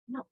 No.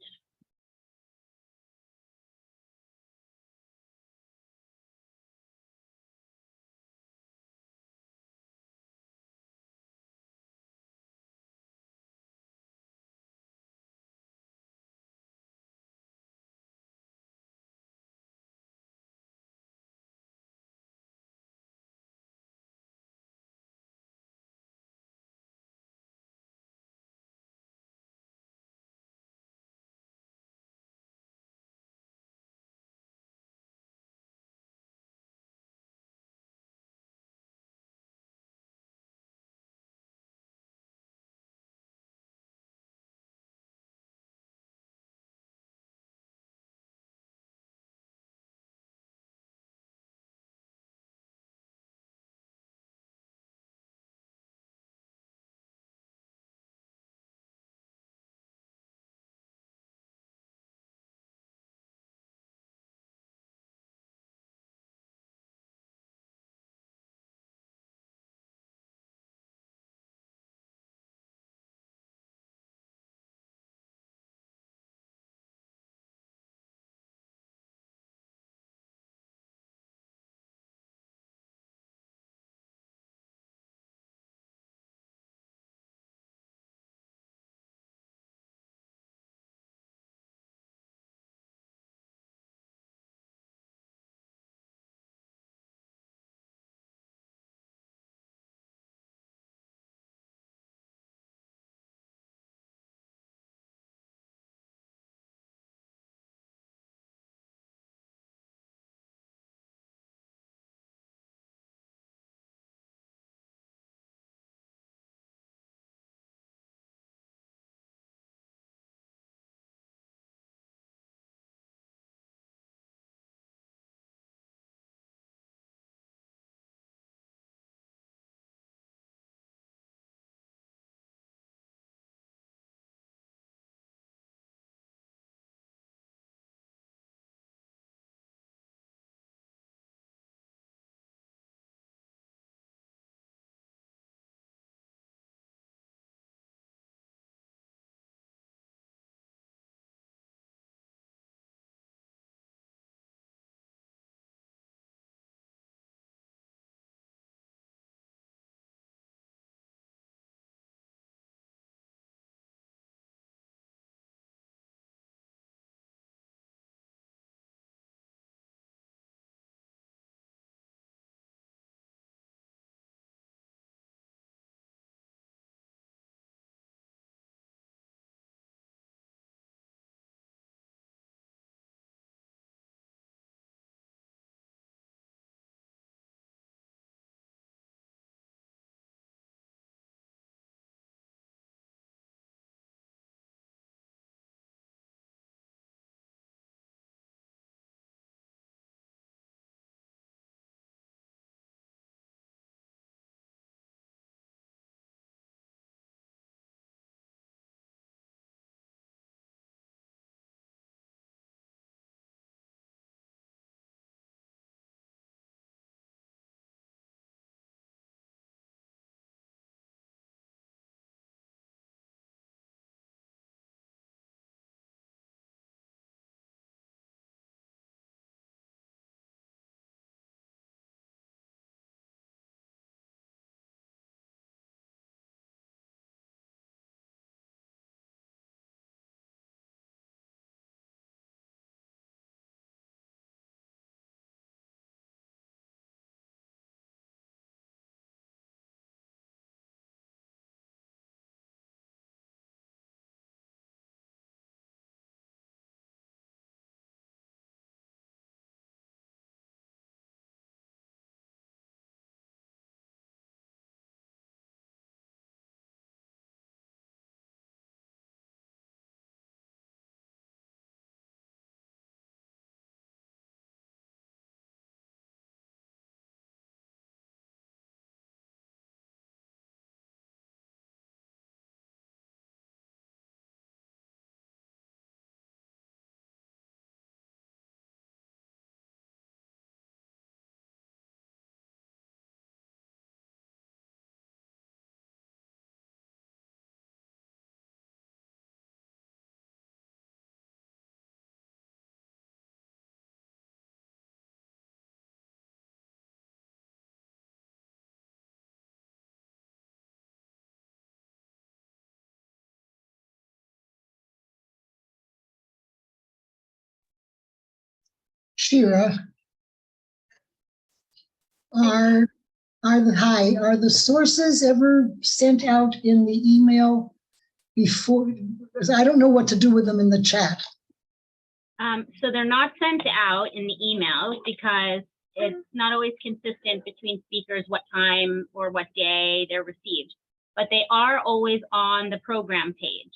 Shira, are the sources ever sent out in the email before? Because I don't know what to do with them in the chat. So they're not sent out in the emails because it's not always consistent between speakers what time or what day they're received, but they are always on the program page.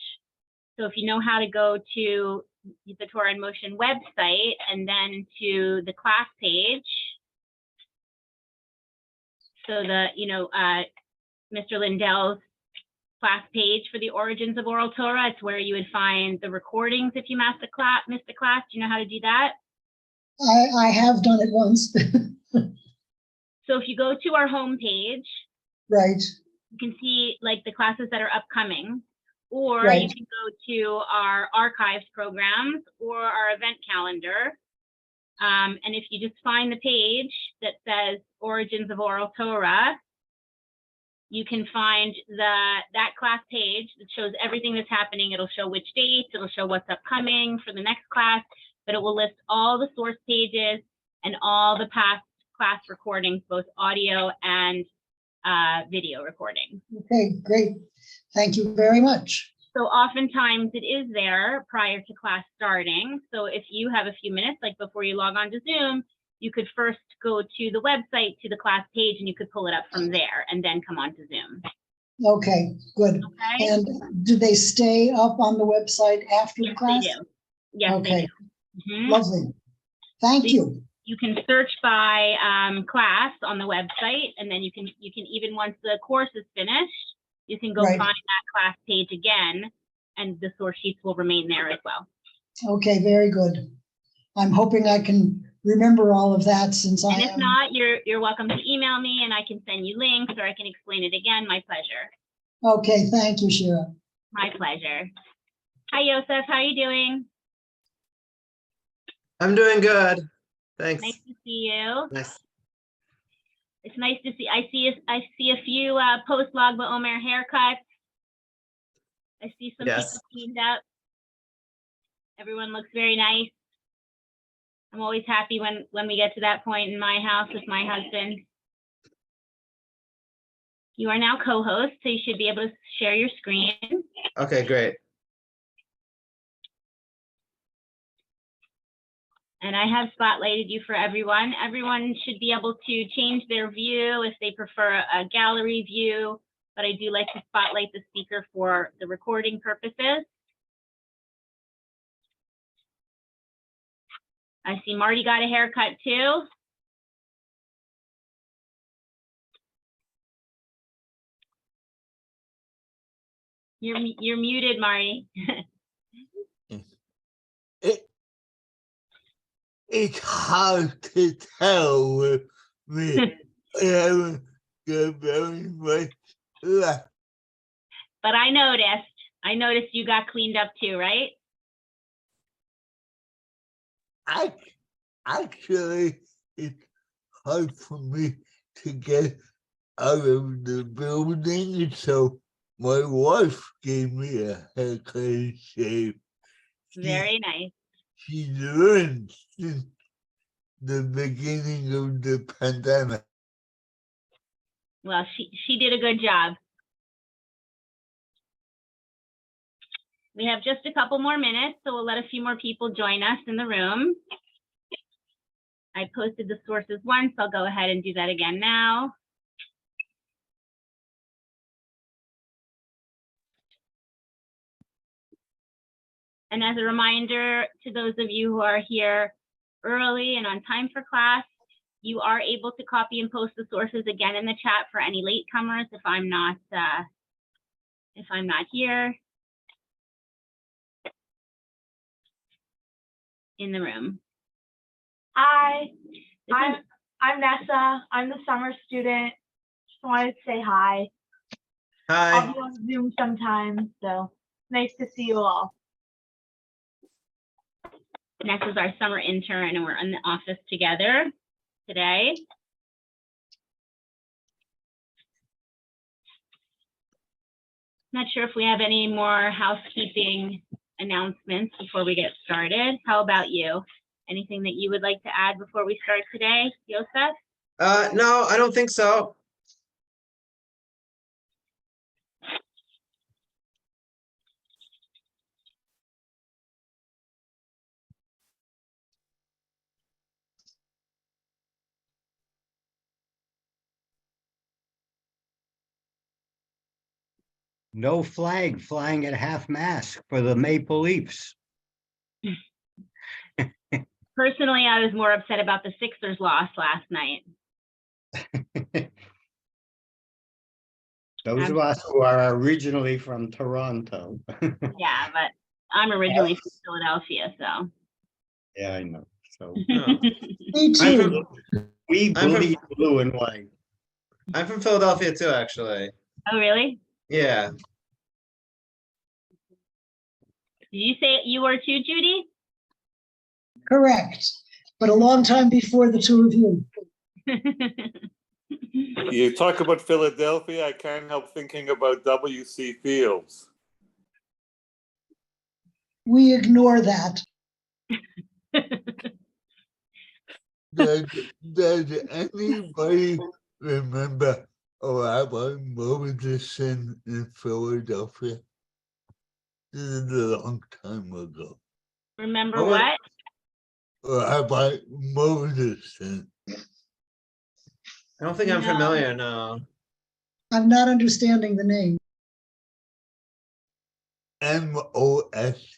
So if you know how to go to the Torah in Motion website and then to the class page, so the, Mr. Lindell's class page for the Origins of Oral Torah, it's where you would find the recordings if you missed a class. Do you know how to do that? I have done it once. So if you go to our homepage, Right. you can see like the classes that are upcoming, or Right. you can go to our archived programs or our event calendar. And if you just find the page that says Origins of Oral Torah, you can find that class page that shows everything that's happening. It'll show which dates, it'll show what's upcoming for the next class, but it will list all the source pages and all the past class recordings, both audio and video recordings. Okay, great. Thank you very much. So oftentimes it is there prior to class starting. So if you have a few minutes, like before you log on to Zoom, you could first go to the website, to the class page, and you could pull it up from there and then come on to Zoom. Okay, good. Okay. And do they stay up on the website after the class? They do. Yes, okay. They do. Mm-hmm. Lovely. Thank you. You can search by class on the website, and then you can even, once the course is finished, you can go Right. find that class page again, and the source sheets will remain there as well. Okay, very good. I'm hoping I can remember all of that since and if not, you're welcome to email me, and I can send you links, or I can explain it again. My pleasure. Okay, thank you, Shira. My pleasure. Hi, Yosef. How are you doing? I'm doing good. Thanks. Nice to see you. Nice. It's nice to see. I see a few post Lag BaOmer haircuts. I see some people cleaned up. Everyone looks very nice. I'm always happy when we get to that point in my house with my husband. You are now co-host, so you should be able to share your screen. Okay, great. And I have spotlighted you for everyone. Everyone should be able to change their view if they prefer a gallery view, but I do like to spotlight the speaker for the recording purposes. I see Marty got a haircut too. You're muted, Marty. It's hard to tell with me. I haven't got very much left. But I noticed you got cleaned up too, right? Actually, it's hard for me to get out of the building, so my wife gave me a haircut and shave. Very nice. She learned since the beginning of the pandemic. Well, she did a good job. We have just a couple more minutes, so we'll let a few more people join us in the room. I posted the sources once, I'll go ahead and do that again now. And as a reminder to those of you who are here early and on time for class, you are able to copy and post the sources again in the chat for any latecomers if I'm not here in the room. Hi, I'm Nessa. I'm the summer student. Just wanted to say hi. Hi. I'll be on Zoom sometime, so nice to see you all. Nessa's our summer intern, and we're in the office together today. Not sure if we have any more housekeeping announcements before we get started. How about you? Anything that you would like to add before we start today, Yosef? No, I don't think so. No flag flying at half-mast for the Maple Leafs. Personally, I was more upset about the Sixers loss last night. Those of us who are originally from Toronto. Yeah, but I'm originally from Philadelphia, so. Yeah, I know. So No. Me I'm too. from, we I'm from- bleed blue and white. I'm from Philadelphia too, actually. Oh, really? Yeah. Did you say you were too, Judy? Correct. But a long time before the two of you. You talk about Philadelphia, I can't help thinking about W.C. Fields. We ignore that. Does anybody remember Rabbi Moses in Philadelphia? This is a long time ago. Remember Oh, what? Rabbi Moses. I don't think I'm No. familiar, no. I'm not understanding the name. Moseson.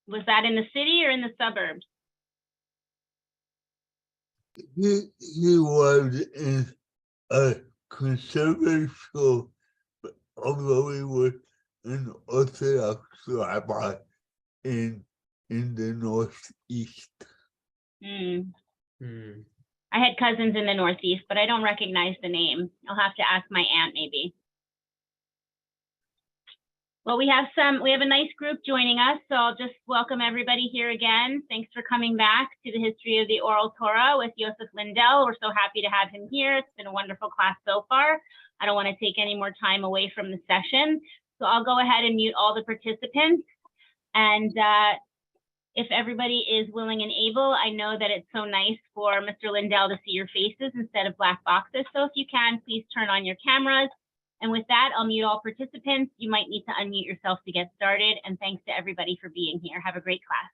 Was that in the city or in the suburbs? He was in a conservative school, but although he was an Orthodox rabbi in the Northeast. Hmm. Hmm. I had cousins in the Northeast, but I don't recognize the name. I'll have to ask my aunt maybe. Well, we have a nice group joining us, so I'll just welcome everybody here again. Thanks for coming back to the History of the Oral Torah with Yosef Lindell. We're so happy to have him here. It's been a wonderful class so far. I don't want to take any more time away from the session, so I'll go ahead and mute all the participants. And if everybody is willing and able, I know that it's so nice for Mr. Lindell to see your faces instead of black boxes. So if you can, please turn on your cameras. And with that, I'll mute all participants. You might need to unmute yourself to get started. And thanks to everybody for being here. Have a great class.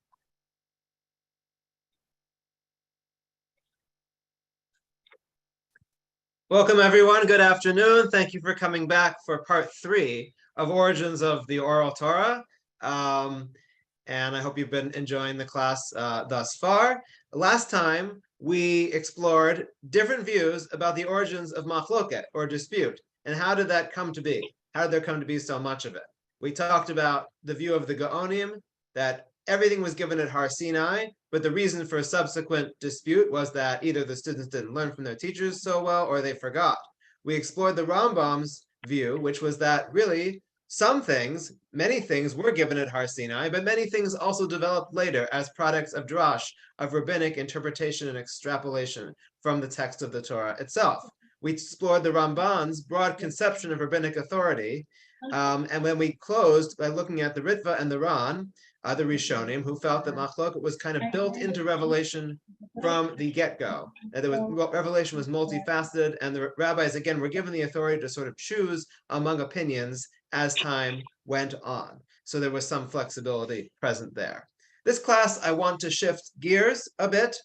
Welcome, everyone. Good afternoon. Thank you for coming back for part 3 of Origins of the Oral Torah. And I hope you've been enjoying the class thus far. Last time, we explored different views about the origins of machloket, or dispute, and how did that come to be? How did there come to be so much of it? We talked about the view of the Gaonim, that everything was given at Har Sinai, but the reason for a subsequent dispute was that either the students didn't learn from their teachers so well, or they forgot. We explored the Rambam's view, which was that really some things, many things were given at Har Sinai, but many things also developed later as products of drash, of rabbinic interpretation and extrapolation from the text of the Torah itself. We explored the Ramban's broad conception of rabbinic authority, and when we closed by looking at the Ritva and the Ran, the Rishonim, who felt that machloket was kind of built into revelation from the get-go. That revelation was multifaceted, and the rabbis, again, were given the authority to sort of choose among opinions as time went on. So there was some flexibility present there. This class, I want to shift gears a bit,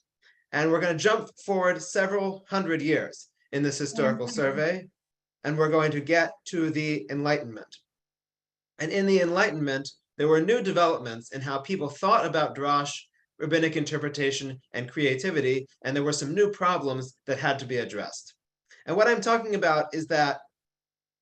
and we're going to jump forward several hundred years in this historical survey, and we're going to get to the Enlightenment. And in the Enlightenment, there were new developments in how people thought about drash, rabbinic interpretation, and creativity, and there were some new problems that had to be addressed. And what I'm talking about is that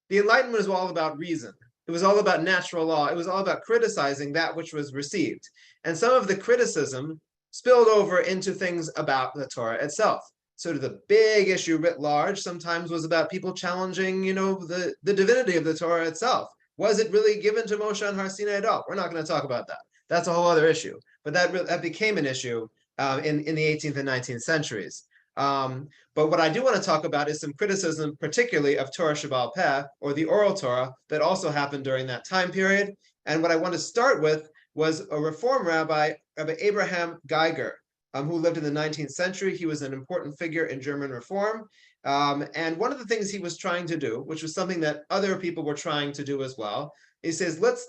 the Enlightenment was all about reason. It was all about natural law. It was all about criticizing that which was received. And some of the criticism spilled over into things about the Torah itself. Sort of the big issue writ large sometimes was about people challenging, the divinity of the Torah itself. Was it really given to Moshe on Har Sinai at all? We're not going to talk about that. That's a whole other issue. But that became an issue in the 18th and 19th centuries. But what I do want to talk about is some criticism, particularly of Torah Shebaal Peh, or the oral Torah, that also happened during that time period. And what I want to start with was a Reform rabbi, Rabbi Abraham Geiger, who lived in the 19th century. He was an important figure in German Reform. And one of the things he was trying to do, which was something that other people were trying to do as well, he says, let's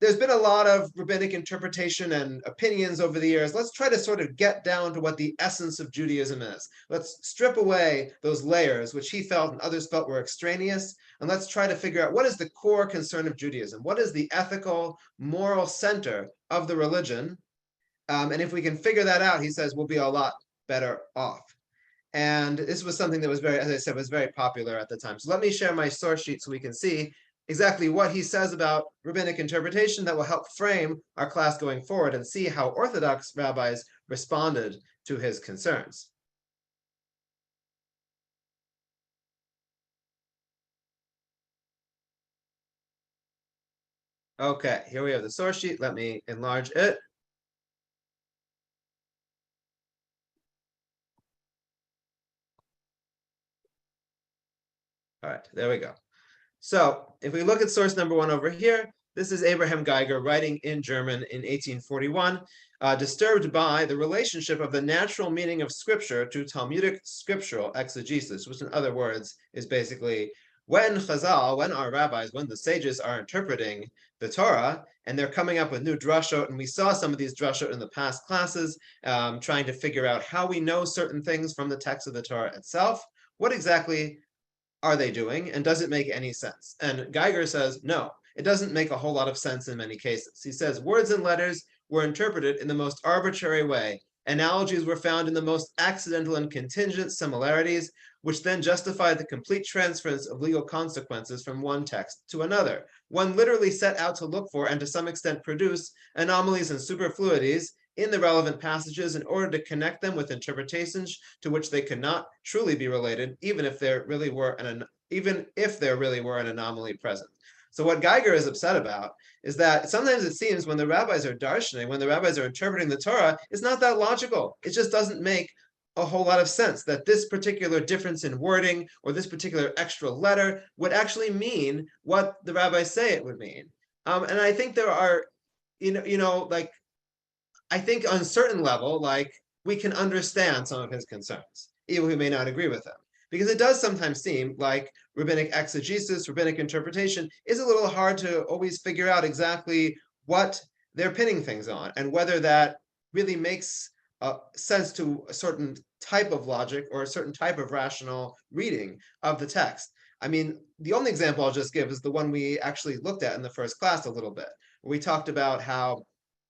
there's been a lot of rabbinic interpretation and opinions over the years. Let's try to sort of get down to what the essence of Judaism is. Let's strip away those layers, which he felt and others felt were extraneous, and let's try to figure out what is the core concern of Judaism. What is the ethical, moral center of the religion? And if we can figure that out, he says, we'll be a lot better off. And this was something that was very, as I said, was very popular at the time. So let me share my source sheet so we can see exactly what he says about rabbinic interpretation that will help frame our class going forward and see how Orthodox rabbis responded to his concerns. Okay, here we have the source sheet. Let me enlarge it. All right, there we go. So if we look at source number 1 over here, this is Abraham Geiger writing in German in 1841, disturbed by the relationship of the natural meaning of scripture to Talmudic scriptural exegesis, which in other words is basically when Chazal, when our rabbis, when the sages are interpreting the Torah, and they're coming up with new drashot, and we saw some of these drashot in the past classes, trying to figure out how we know certain things from the text of the Torah itself, what exactly are they doing, and does it make any sense? And Geiger says, no, it doesn't make a whole lot of sense in many cases. He says, words and letters were interpreted in the most arbitrary way. Analogies were found in the most accidental and contingent similarities, which then justified the complete transference of legal consequences from one text to another. One literally set out to look for and to some extent produce anomalies and superfluities in the relevant passages in order to connect them with interpretations to which they could not truly be related, even if there really were an anomaly present. So what Geiger is upset about is that sometimes it seems when the rabbis are darshaning, when the rabbis are interpreting the Torah, it's not that logical. It just doesn't make a whole lot of sense that this particular difference in wording or this particular extra letter would actually mean what the rabbis say it would mean. And I think there are, I think on a certain level, we can understand some of his concerns, even if we may not agree with them. Because it does sometimes seem like rabbinic exegesis, rabbinic interpretation is a little hard to always figure out exactly what they're pinning things on and whether that really makes sense to a certain type of logic or a certain type of rational reading of the text. I mean, the only example I'll just give is the one we actually looked at in the first class a little bit. We talked about how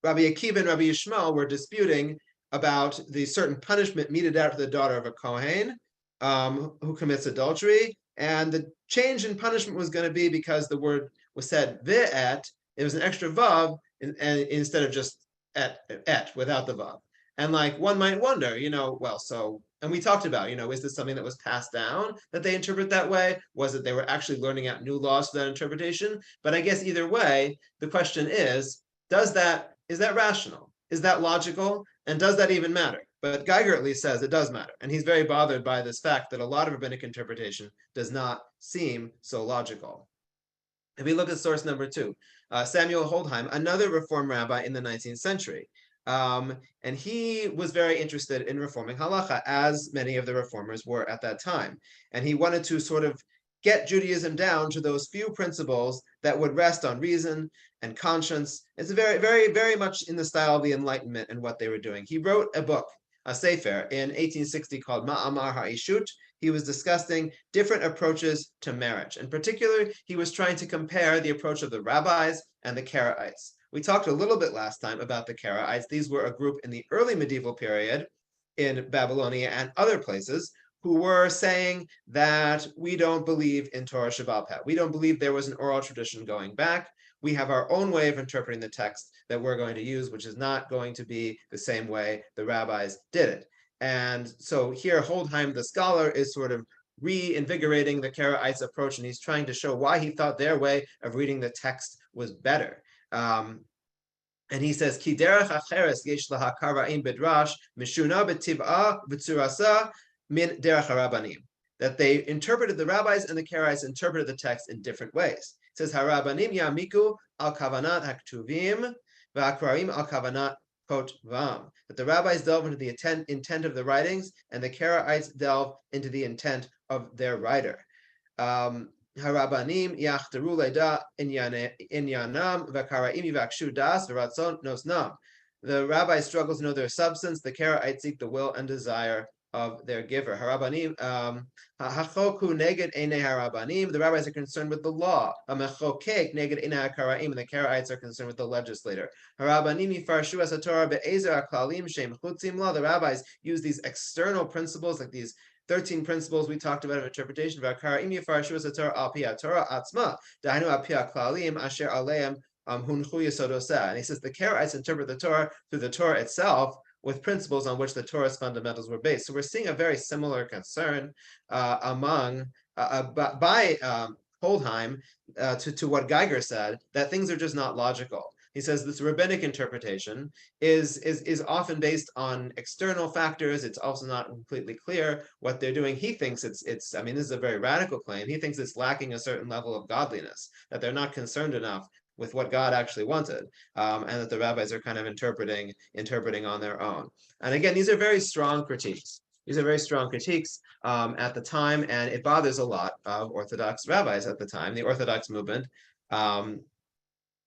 Rabbi Akiva and Rabbi Yishmael were disputing about the certain punishment meted out to the daughter of a Kohen who commits adultery. And the change in punishment was going to be because the word was said ve'et, it was an extra vav instead of just et without the vav. And one might wonder, and we talked about, is this something that was passed down that they interpret that way? Was it they were actually learning out new laws for that interpretation? But I guess either way, the question is that rational? Is that logical? And does that even matter? But Geiger at least says it does matter. And he's very bothered by this fact that a lot of rabbinic interpretation does not seem so logical. If we look at source number 2, Samuel Holdheim, another Reform rabbi in the 19th century. And he was very interested in reforming halacha, as many of the reformers were at that time. And he wanted to sort of get Judaism down to those few principles that would rest on reason and conscience. It's very, very, very much in the style of the Enlightenment and what they were doing. He wrote a book, a sefer, in 1860 called Ma'amar Ha'ishut. He was discussing different approaches to marriage. In particular, he was trying to compare the approach of the rabbis and the Karaites. We talked a little bit last time about the Karaites. These were a group in the early medieval period in Babylonia and other places who were saying that we don't believe in Torah Shebaal Peh. We don't believe there was an oral tradition going back. We have our own way of interpreting the text that we're going to use, which is not going to be the same way the rabbis did it. And so here, Holdheim, the scholar, is sort of reinvigorating the Karaites' approach, and he's trying to show why he thought their way of reading the text was better. And he says, Ki derech acheres yesh laha kara'im bidrash mishuna b'tiv'a v'tzurasa min derech harabanim. That they interpreted, the rabbis and the Karaites interpreted the text in different ways. It says, Harabanim yamiku al kavanat haktuvim v'akraim al kavanat kotvam. That the rabbis delve into the intent of the writings, and the Karaites delve into the intent of their writer. Harabanim yachteru leda inyanam v'karaim yivakshu das v'ratzon nosnam. The rabbi struggles to know their substance. The Karaites seek the will and desire of their giver. Harabanim hachoku neged einei harabanim. The rabbis are concerned with the law. Hamechokek neged einei hakaraim. And the Karaites are concerned with the legislator. Harabanim yifarshu es haTorah be'ezer haklalim shem chutzim la. The rabbis use these external principles, like these 13 principles we talked about of interpretation. And he says the Karaites interpret the Torah through the Torah itself, with principles on which the Torah's fundamentals were based. So we're seeing a very similar concern by Holdheim to what Geiger said, that things are just not logical. He says this rabbinic interpretation is often based on external factors. It's also not completely clear what they're doing. He thinks it's I mean, this is a very radical claim. He thinks it's lacking a certain level of godliness, that they're not concerned enough with what God actually wanted, and that the rabbis are kind of interpreting on their own. And again, these are very strong critiques. These are very strong critiques at the time, and it bothers a lot of Orthodox rabbis at the time. The Orthodox movement,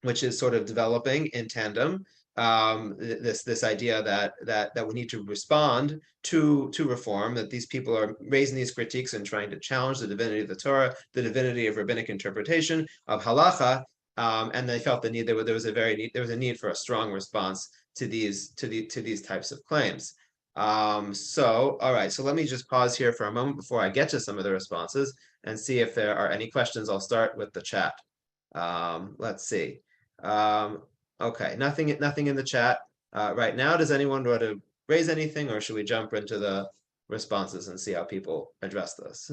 which is sort of developing in tandem, this idea that we need to respond to reform, that these people are raising these critiques and trying to challenge the divinity of the Torah, the divinity of rabbinic interpretation of halacha, and they felt the need. There was a need for a strong response to these types of claims. So all right, so let me just pause here for a moment before I get to some of the responses and see if there are any questions. I'll start with the chat. Let's see. Okay, nothing in the chat right now. Does anyone want to raise anything, or should we jump into the responses and see how people address this?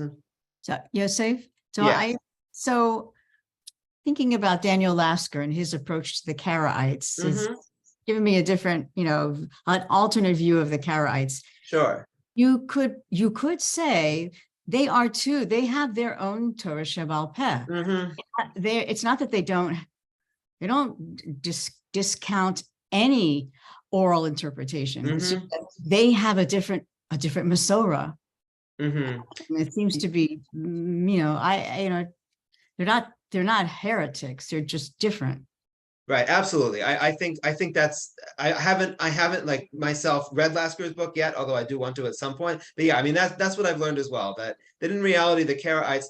So, Yosef, Yeah. so thinking about Daniel Lasker and his approach to the Karaites is giving me a different, an alternate view of the Karaites. Sure. You could say they are too. They have their own Torah Sheba'al Peh. It's not that they don't discount any oral interpretation. It's just that they have a different Masorah. And it seems to be, they're not heretics. They're just different. Right, absolutely. I think that's I haven't like myself read Lasker's book yet, although I do want to at some point. But yeah, I mean that's what I've learned as well, that in reality the Karaites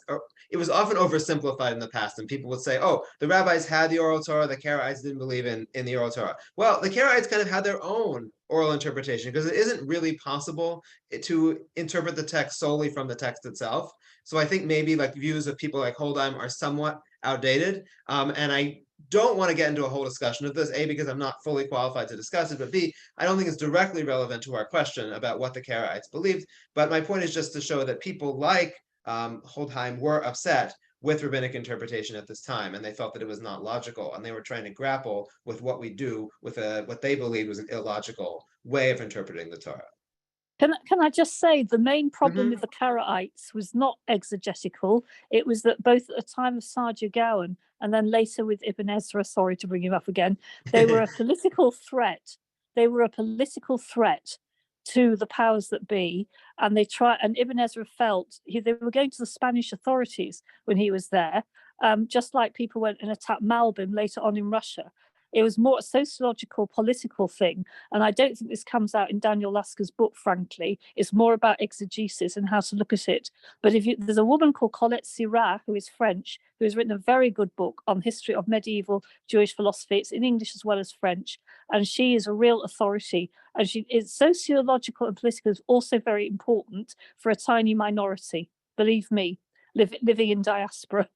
it was often oversimplified in the past, and people would say, oh, the rabbis had the oral Torah, the Karaites didn't believe in the oral Torah. Well, the Karaites kind of had their own oral interpretation, because it isn't really possible to interpret the text solely from the text itself. So I think maybe like views of people like Holdheim are somewhat outdated, and I don't want to get into a whole discussion of this, A, because I'm not fully qualified to discuss it, but B, I don't think it's directly relevant to our question about what the Karaites believed. But my point is just to show that people like Holdheim were upset with rabbinic interpretation at this time, and they felt that it was not logical, and they were trying to grapple with what we do with what they believed was an illogical way of interpreting the Torah. Can I just say the main problem with the Karaites was not exegetical. It was that both at the time of Saadia Gaon and then later with Ibn Ezra, sorry to bring him up again, they were a political threat. They were a political threat to the powers that be, and Ibn Ezra felt they were going to the Spanish authorities when he was there, just like people went and attacked Malbim later on in Russia. It was more a sociological, political thing. And I don't think this comes out in Daniel Lasker's book, frankly. It's more about exegesis and how to look at it. But there's a woman called Colette Syrah, who is French, who has written a very good book on history of medieval Jewish philosophy. It's in English as well as French. And she is a real authority. And sociological and political is also very important for a tiny minority, believe me, living in diaspora,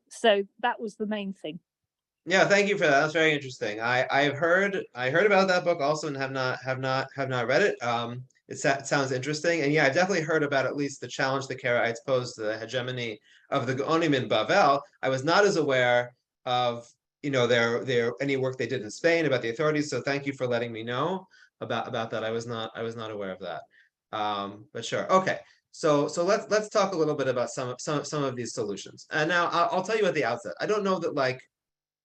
So that was the main thing. Yeah, thank you for that. That's very interesting. I heard about that book also, and have not read it. It sounds interesting, and yeah, I've definitely heard about at least the challenge the Karaites posed to the hegemony of the Gaonim in Bavel. I was not as aware of their any work they did in Spain about the authorities. So thank you for letting me know about that. I was not aware of that. But sure, okay. So let's talk a little bit about some of these solutions. And now I'll tell you at the outset, I don't know that like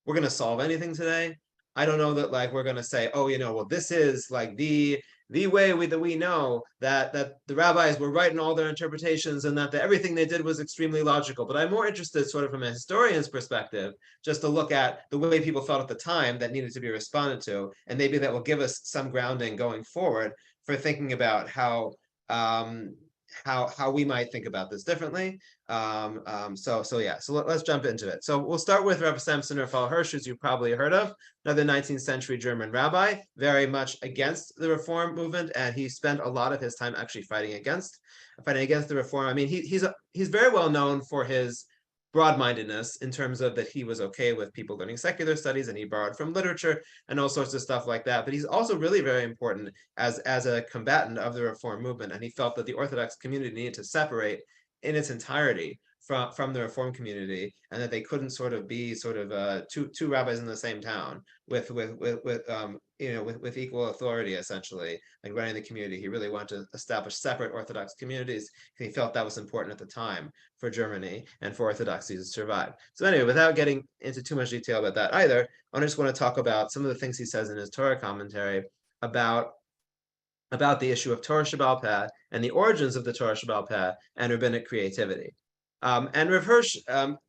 we're going to solve anything today. I don't know that like we're going to say, oh, well, this is like the way that we know that the rabbis were right in all their interpretations and that everything they did was extremely logical. But I'm more interested sort of from a historian's perspective, just to look at the way people felt at the time that needed to be responded to. And maybe that will give us some grounding going forward for thinking about how we might think about this differently. So let's jump into it. So we'll start with Rabbi Samson Raphael Hirsch, as you've probably heard of, another 19th century German rabbi, very much against the reform movement, and he spent a lot of his time actually fighting against the reform. I mean, he's very well known for his broad-mindedness in terms of that he was okay with people learning secular studies, and he borrowed from literature and all sorts of stuff like that. But he's also really very important as a combatant of the reform movement, and he felt that the Orthodox community needed to separate in its entirety from the reform community, and that they couldn't sort of be two rabbis in the same town with equal authority, essentially, like running the community. He really wanted to establish separate Orthodox communities. He felt that was important at the time for Germany and for Orthodoxy to survive. So anyway, without getting into too much detail about that either, I just want to talk about some of the things he says in his Torah commentary about the issue of Torah Shebaal Peh and the origins of the Torah Shebaal Peh and rabbinic creativity. And Rav Hirsch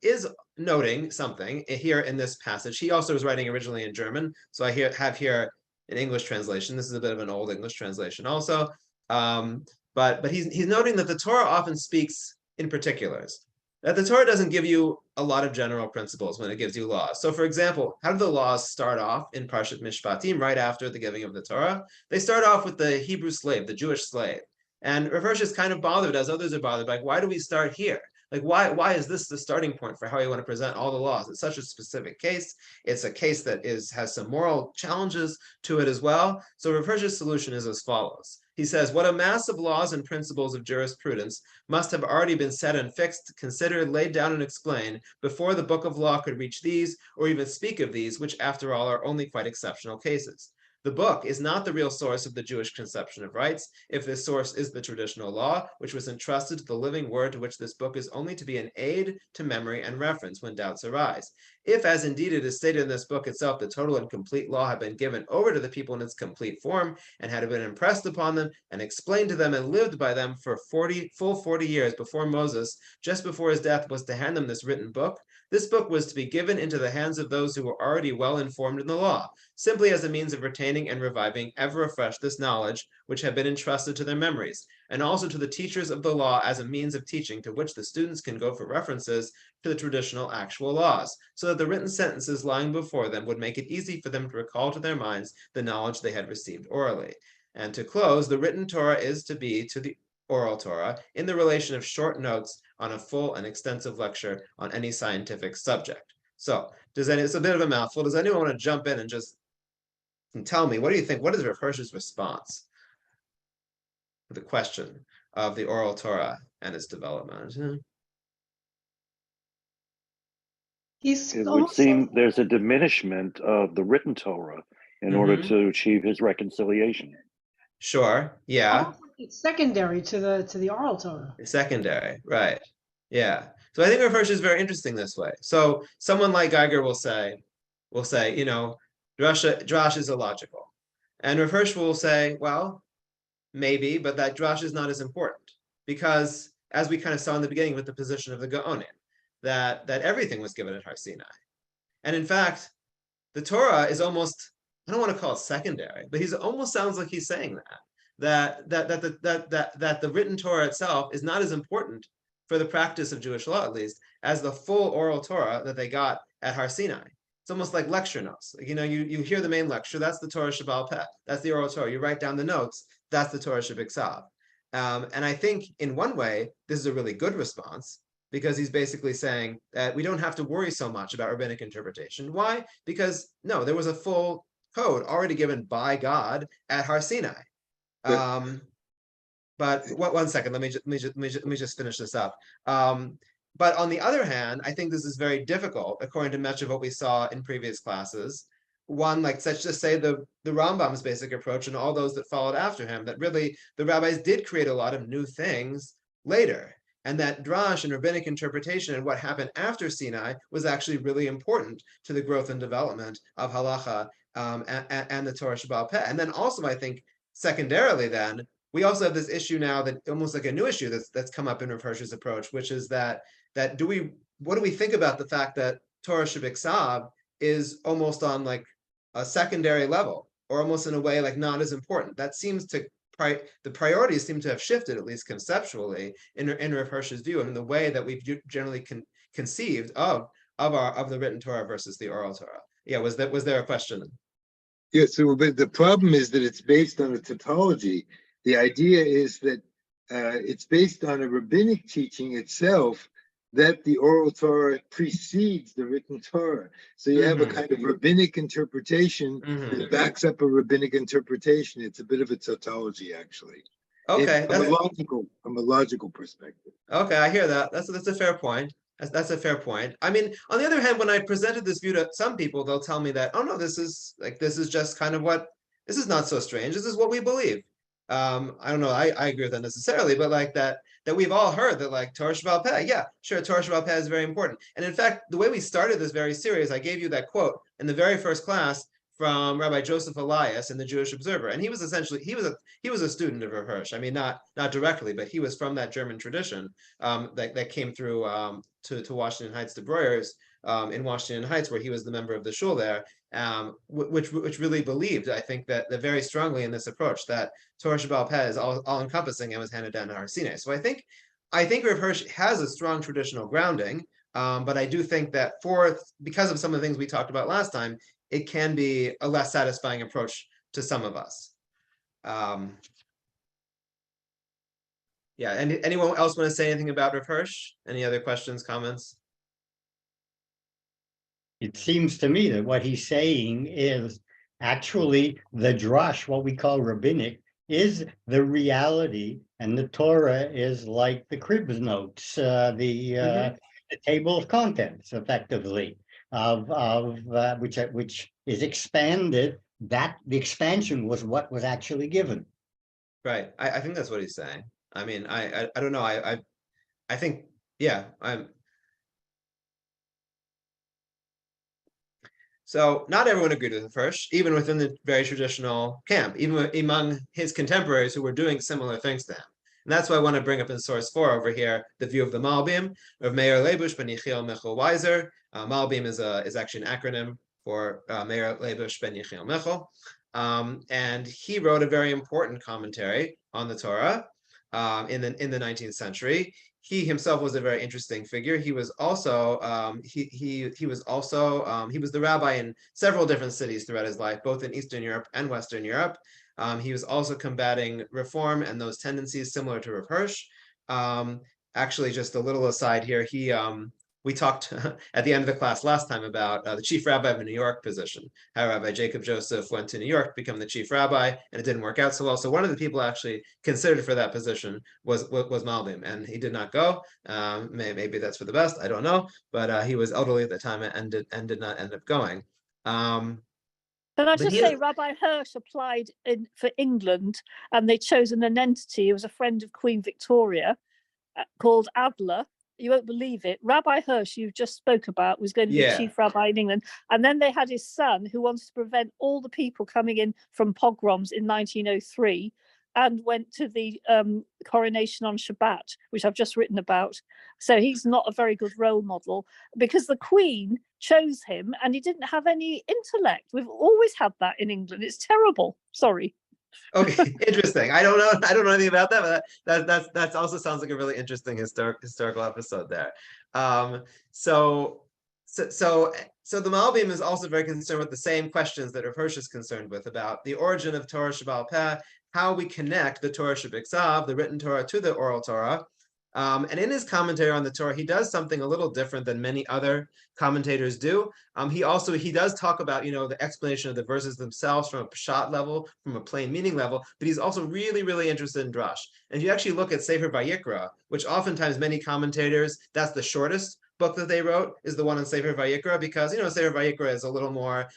is noting something here in this passage. He also was writing originally in German, so I have here an English translation. This is a bit of an old English translation also. But he's noting that the Torah often speaks in particulars, that the Torah doesn't give you a lot of general principles when it gives you laws. So for example, how do the laws start off in Parshat Mishpatim right after the giving of the Torah? They start off with the Hebrew slave, the Jewish slave. And Rav Hirsch is kind of bothered, as others are bothered, like, why do we start here? Like, why is this the starting point for how you want to present all the laws? It's such a specific case. It's a case that has some moral challenges to it as well. So Rav Hirsch's solution is as follows. He says, what a mass of laws and principles of jurisprudence must have already been set and fixed, considered, laid down, and explained before the book of law could reach these, or even speak of these, which after all are only quite exceptional cases. The book is not the real source of the Jewish conception of rights, if this source is the traditional law, which was entrusted to the living word, to which this book is only to be an aid to memory and reference when doubts arise. If, as indeed it is stated in this book itself, the total and complete law had been given over to the people in its complete form, and had been impressed upon them, and explained to them, and lived by them for full 40 years before Moses, just before his death, was to hand them this written book, this book was to be given into the hands of those who were already well informed in the law, simply as a means of retaining and reviving ever afresh this knowledge which had been entrusted to their memories, and also to the teachers of the law as a means of teaching to which the students can go for references to the traditional actual laws, so that the written sentences lying before them would make it easy for them to recall to their minds the knowledge they had received orally. And to close, the written Torah is to be to the oral Torah in the relation of short notes on a full and extensive lecture on any scientific subject. So it's a bit of a mouthful. Does anyone want to jump in and just tell me, what do you think? What is Rav Hirsch's response to the question of the oral Torah and its development? It would seem there's a diminishment of the written Torah in order to achieve his reconciliation. Sure. Yeah. It's secondary to the oral Torah. Secondary, right? Yeah. So I think Rav Hirsch is very interesting this way. So someone like Geiger will say, Drash is illogical, and Rav Hirsch will say, well, maybe, but that Drash is not as important, because as we kind of saw in the beginning with the position of the Gaonim, that everything was given at Har Sinai, and in fact, the Torah is almost, I don't want to call it secondary, but he's almost sounds like he's saying that the written Torah itself is not as important for the practice of Jewish law, at least, as the full oral Torah that they got at Har Sinai. It's almost like lecture notes. Like, you hear the main lecture, that's the Torah Shebaal Peh, that's the oral Torah. You write down the notes, that's the Torah Shebiksav. And I think in one way, this is a really good response, because he's basically saying that we don't have to worry so much about rabbinic interpretation. Why? Because no, there was a full code already given by God at Har Sinai. But one second, let me just finish this up. but on the other hand, I think this is very difficult, according to much of what we saw in previous classes. One, like, let's just say the Rambam's basic approach and all those that followed after him, that really the rabbis did create a lot of new things later. And that drash and rabbinic interpretation and what happened after Sinai was actually really important to the growth and development of halacha and the Torah Shebaal Peh. And then also, I think, secondarily, then we also have this issue now, that almost like a new issue that's come up in Rav Hirsch's approach, which is that what do we think about the fact that Torah Shebiksav is almost on like a secondary level, or almost in a way like not as important? That seems to the priorities seem to have shifted, at least conceptually, in Rav Hirsch's view, and in the way that we've generally conceived of the written Torah versus the oral Torah. Yeah, was there a question? Yeah, so but the problem is that it's based on a tautology. The idea is that it's based on a rabbinic teaching itself, that the oral Torah precedes the written Torah. So you have a kind of rabbinic interpretation that backs up a rabbinic interpretation. It's a bit of a tautology, actually. Okay, from a logical perspective. Okay, I hear that. That's a fair point. That's a fair point. I mean, on the other hand, when I presented this view to some people, they'll tell me that, oh no, this is just kind of this is not so strange. This is what we believe. I don't know, I agree with that necessarily, but like that we've all heard that, like, Torah Shebaal Peh, yeah, sure, Torah Shebaal Peh is very important. And in fact, the way we started this very series, I gave you that quote in the very first class from Rabbi Joseph Elias in the Jewish Observer, and he was essentially he was a student of Rav Hirsch. I mean, not directly, but he was from that German tradition that came through to Washington Heights, the Breuers in Washington Heights, where he was the member of the shul there, which really believed, I think, that very strongly in this approach that Torah Shebaal Peh is all encompassing and was handed down to Har Sinai. So I think Rav Hirsch has a strong traditional grounding, but I do think that because of some of the things we talked about last time, it can be a less satisfying approach to some of us. Yeah, and anyone else want to say anything about Rav Hirsch? Any other questions, comments? It seems to me that what he's saying is actually the drash, what we call rabbinic, is the reality, and the Torah is like the crib notes, the table of contents, effectively, which is expanded. That the expansion was what was actually given. Right. I think that's what he's saying. I mean, I don't know. I think, yeah, So not everyone agreed with Rav Hirsch, even within the very traditional camp, even among his contemporaries who were doing similar things to him. And that's why I want to bring up in source 4 over here the view of the Malbim of Meir Leibush ben Yechiel Michel Weiser. Malbim is actually an acronym for Meir Leibush ben Yechiel Michel, and he wrote a very important commentary on the Torah in the 19th century. He himself was a very interesting figure. He was also he was the rabbi in several different cities throughout his life, both in Eastern Europe and Western Europe. He was also combating reform and those tendencies similar to Rav Hirsch. Actually, just a little aside here, we talked at the end of the class last time about the chief rabbi of a New York position, how Rabbi Jacob Joseph went to New York to become the chief rabbi, and it didn't work out so well. So one of the people actually considered for that position was Malbim, and he did not go. Maybe that's for the best, I don't know, but he was elderly at the time and did not end up going. Can I just say, Rabbi Hirsch applied for England, and they chosen an entity who was a friend of Queen Victoria called Adler. You won't believe it. Rabbi Hirsch, you just spoke about, was going to be chief rabbi in England. And then they had his son, who wanted to prevent all the people coming in from pogroms in 1903, and went to the coronation on Shabbat, which I've just written about. So he's not a very good role model, because the Queen chose him and he didn't have any intellect. We've always had that in England. It's terrible. Sorry. Okay, interesting. I don't know anything about that, but that also sounds like a really interesting historical episode there. So the Malbim is also very concerned with the same questions that Rav Hirsch is concerned with, about the origin of Torah Shebaal Peh, how we connect the Torah Shebiksav, the written Torah, to the oral Torah. And in his commentary on the Torah, he does something a little different than many other commentators do. He does talk about, the explanation of the verses themselves from a pshat level, from a plain meaning level, but he's also really, really interested in drash. And if you actually look at Sefer Vayikra, which oftentimes many commentators, that's the shortest book that they wrote, is the one on Sefer Vayikra, because Sefer Vayikra is a little more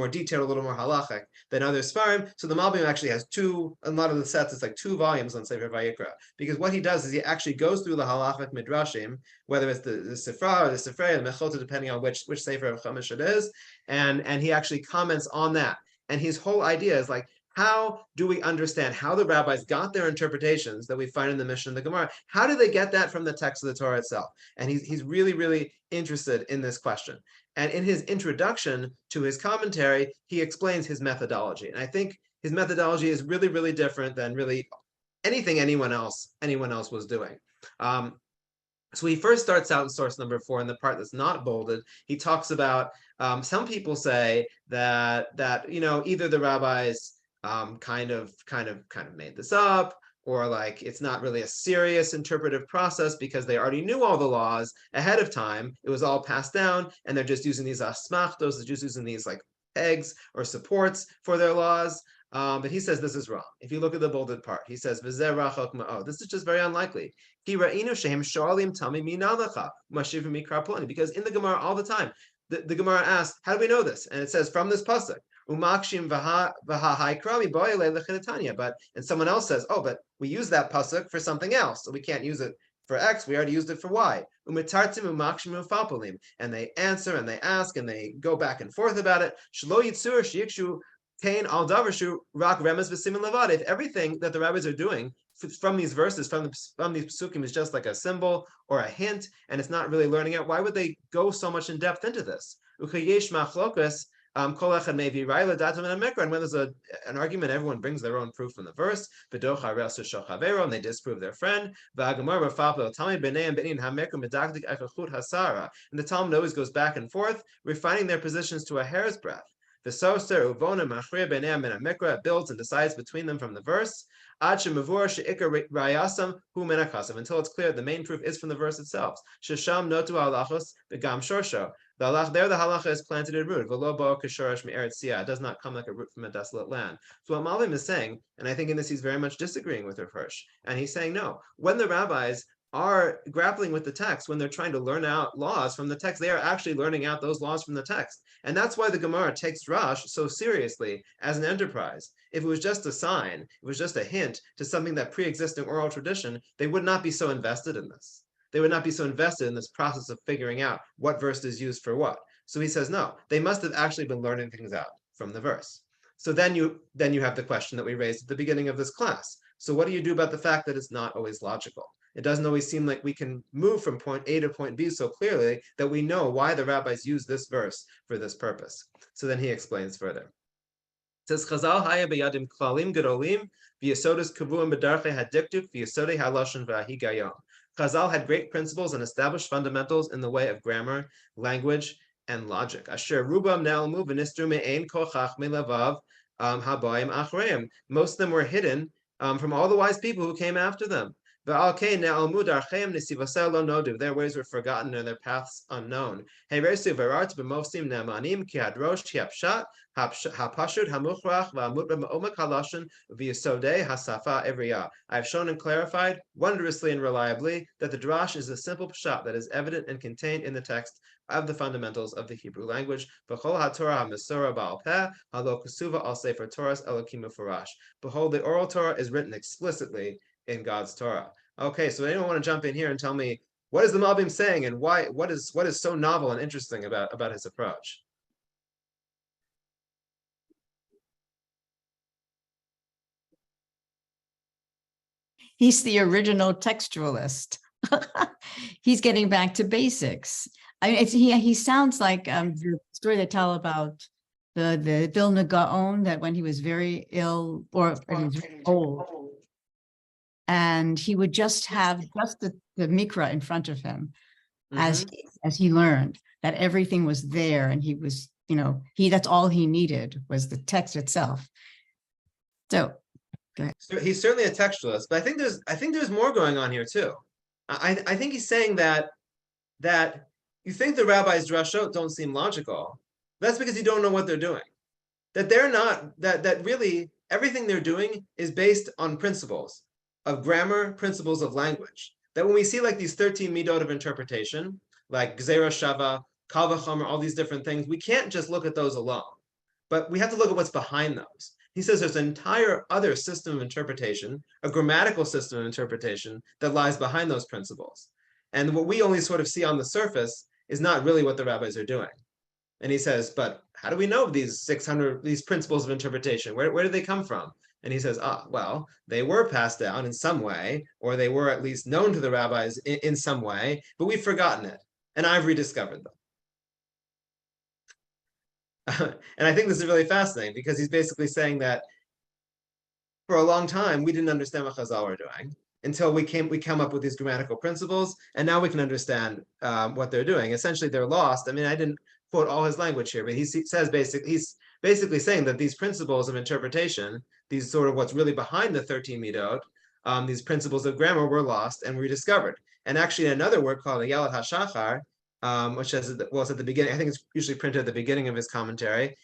detailed, a little more halachic than other Sfarim. So the Malbim actually has a lot of the sets, it's like 2 volumes on Sefer Vayikra, because what he does is he actually goes through the halachic midrashim, whether it's the Sifra or the Sifrei, the Mechilta, depending on which Sefer of Chumash it is, and he actually comments on that. And his whole idea is like, how do we understand how the rabbis got their interpretations that we find in the Mishnah and the Gemara? How do they get that from the text of the Torah itself? And he's really, really interested in this question. And in his introduction to his commentary, he explains his methodology. And I think his methodology is really, really different than really anything anyone else was doing. So he first starts out in source number 4 in the part that's not bolded. He talks about some people say that either the rabbis kind of made this up, or like it's not really a serious interpretive process because they already knew all the laws ahead of time. It was all passed down, and they're just using these asmachtos, they're just using these like pegs or supports for their laws. But he says this is wrong. If you look at the bolded part, he says, this is just very unlikely. Because in the Gemara all the time, the Gemara asks, how do we know this? And it says from this pasuk, but and someone else says, oh, but we use that pasuk for something else, so we can't use it for X, we already used it for Y. And they answer and they ask and they go back and forth about it. If everything that the rabbis are doing from these verses, from these psukim, is just like a symbol or a hint, and it's not really learning it, why would they go so much in depth into this? And when there's an argument, everyone brings their own proof from the verse, and they disprove their friend. And the Talmud always goes back and forth, refining their positions to a hair's breadth. It builds and decides between them from the verse until it's clear the main proof is from the verse itself. There the halacha is planted in root. It does not come like a root from a desolate land. So what Malbim is saying, and I think in this he's very much disagreeing with Rav Hirsch, and he's saying no, when the rabbis are grappling with the text, when they're trying to learn out laws from the text, they are actually learning out those laws from the text. And that's why the Gemara takes drash so seriously as an enterprise. If it was just a sign, it was just a hint to something that pre-existing oral tradition, they would not be so invested in this. They would not be so invested in this process of figuring out what verse is used for what. So he says, no, they must have actually been learning things out from the verse. So then you have the question that we raised at the beginning of this class. So what do you do about the fact that it's not always logical? It doesn't always seem like we can move from point A to point B so clearly that we know why the rabbis use this verse for this purpose. So then he explains further. It says, Chazal haya beyadim klalim gedolim v'yasodas kavuim b'darchei hadiktuk v'yasodei halashon v'ahigayom. Chazal had great principles and established fundamentals in the way of grammar, language, and logic. Asher rubam na'almu v'nistru me'ein kol chachmei lavav habayim achreim. Most of them were hidden from all the wise people who came after them. Their ways were forgotten and their paths unknown. I have shown and clarified wondrously and reliably that the drash is a simple pshat that is evident and contained in the text of the fundamentals of the Hebrew language. Behold, the oral Torah is written explicitly in God's Torah. Okay, so anyone want to jump in here and tell me what is the Malbim saying and why? What is so novel and interesting about his approach? He's the original textualist. He's getting back to basics. I mean, he sounds like the story they tell about the Vilna Gaon, that when he was very ill or he was very old, and he would just have the mikra in front of him as he learned that everything was there, and he was, that's all he needed was the text itself. So, go ahead. So he's certainly a textualist, but I think there's more going on here too. I think he's saying that you think the rabbis' drashot don't seem logical. That's because you don't know what they're doing. That they're not, that really everything they're doing is based on principles of grammar, principles of language. That when we see like these 13 midot of interpretation, like Gzera Shava, Kal V'chomer, all these different things, we can't just look at those alone, but we have to look at what's behind those. He says there's an entire other system of interpretation, a grammatical system of interpretation that lies behind those principles. And what we only sort of see on the surface is not really what the rabbis are doing. And he says, but how do we know these principles of interpretation? Where did they come from? And he says, well, they were passed down in some way, or they were at least known to the rabbis in some way, but we've forgotten it, and I've rediscovered them. And I think this is really fascinating because he's basically saying that for a long time, we didn't understand what Chazal were doing until we come up with these grammatical principles, and now we can understand what they're doing. Essentially, they're lost. I mean, I didn't quote all his language here, but he's basically saying that these principles of interpretation, these sort of what's really behind the 13 midot, these principles of grammar were lost and rediscovered. And actually, another work called the Yalat HaShachar, which is, well, it's at the beginning, I think it's usually printed at the beginning of his commentary.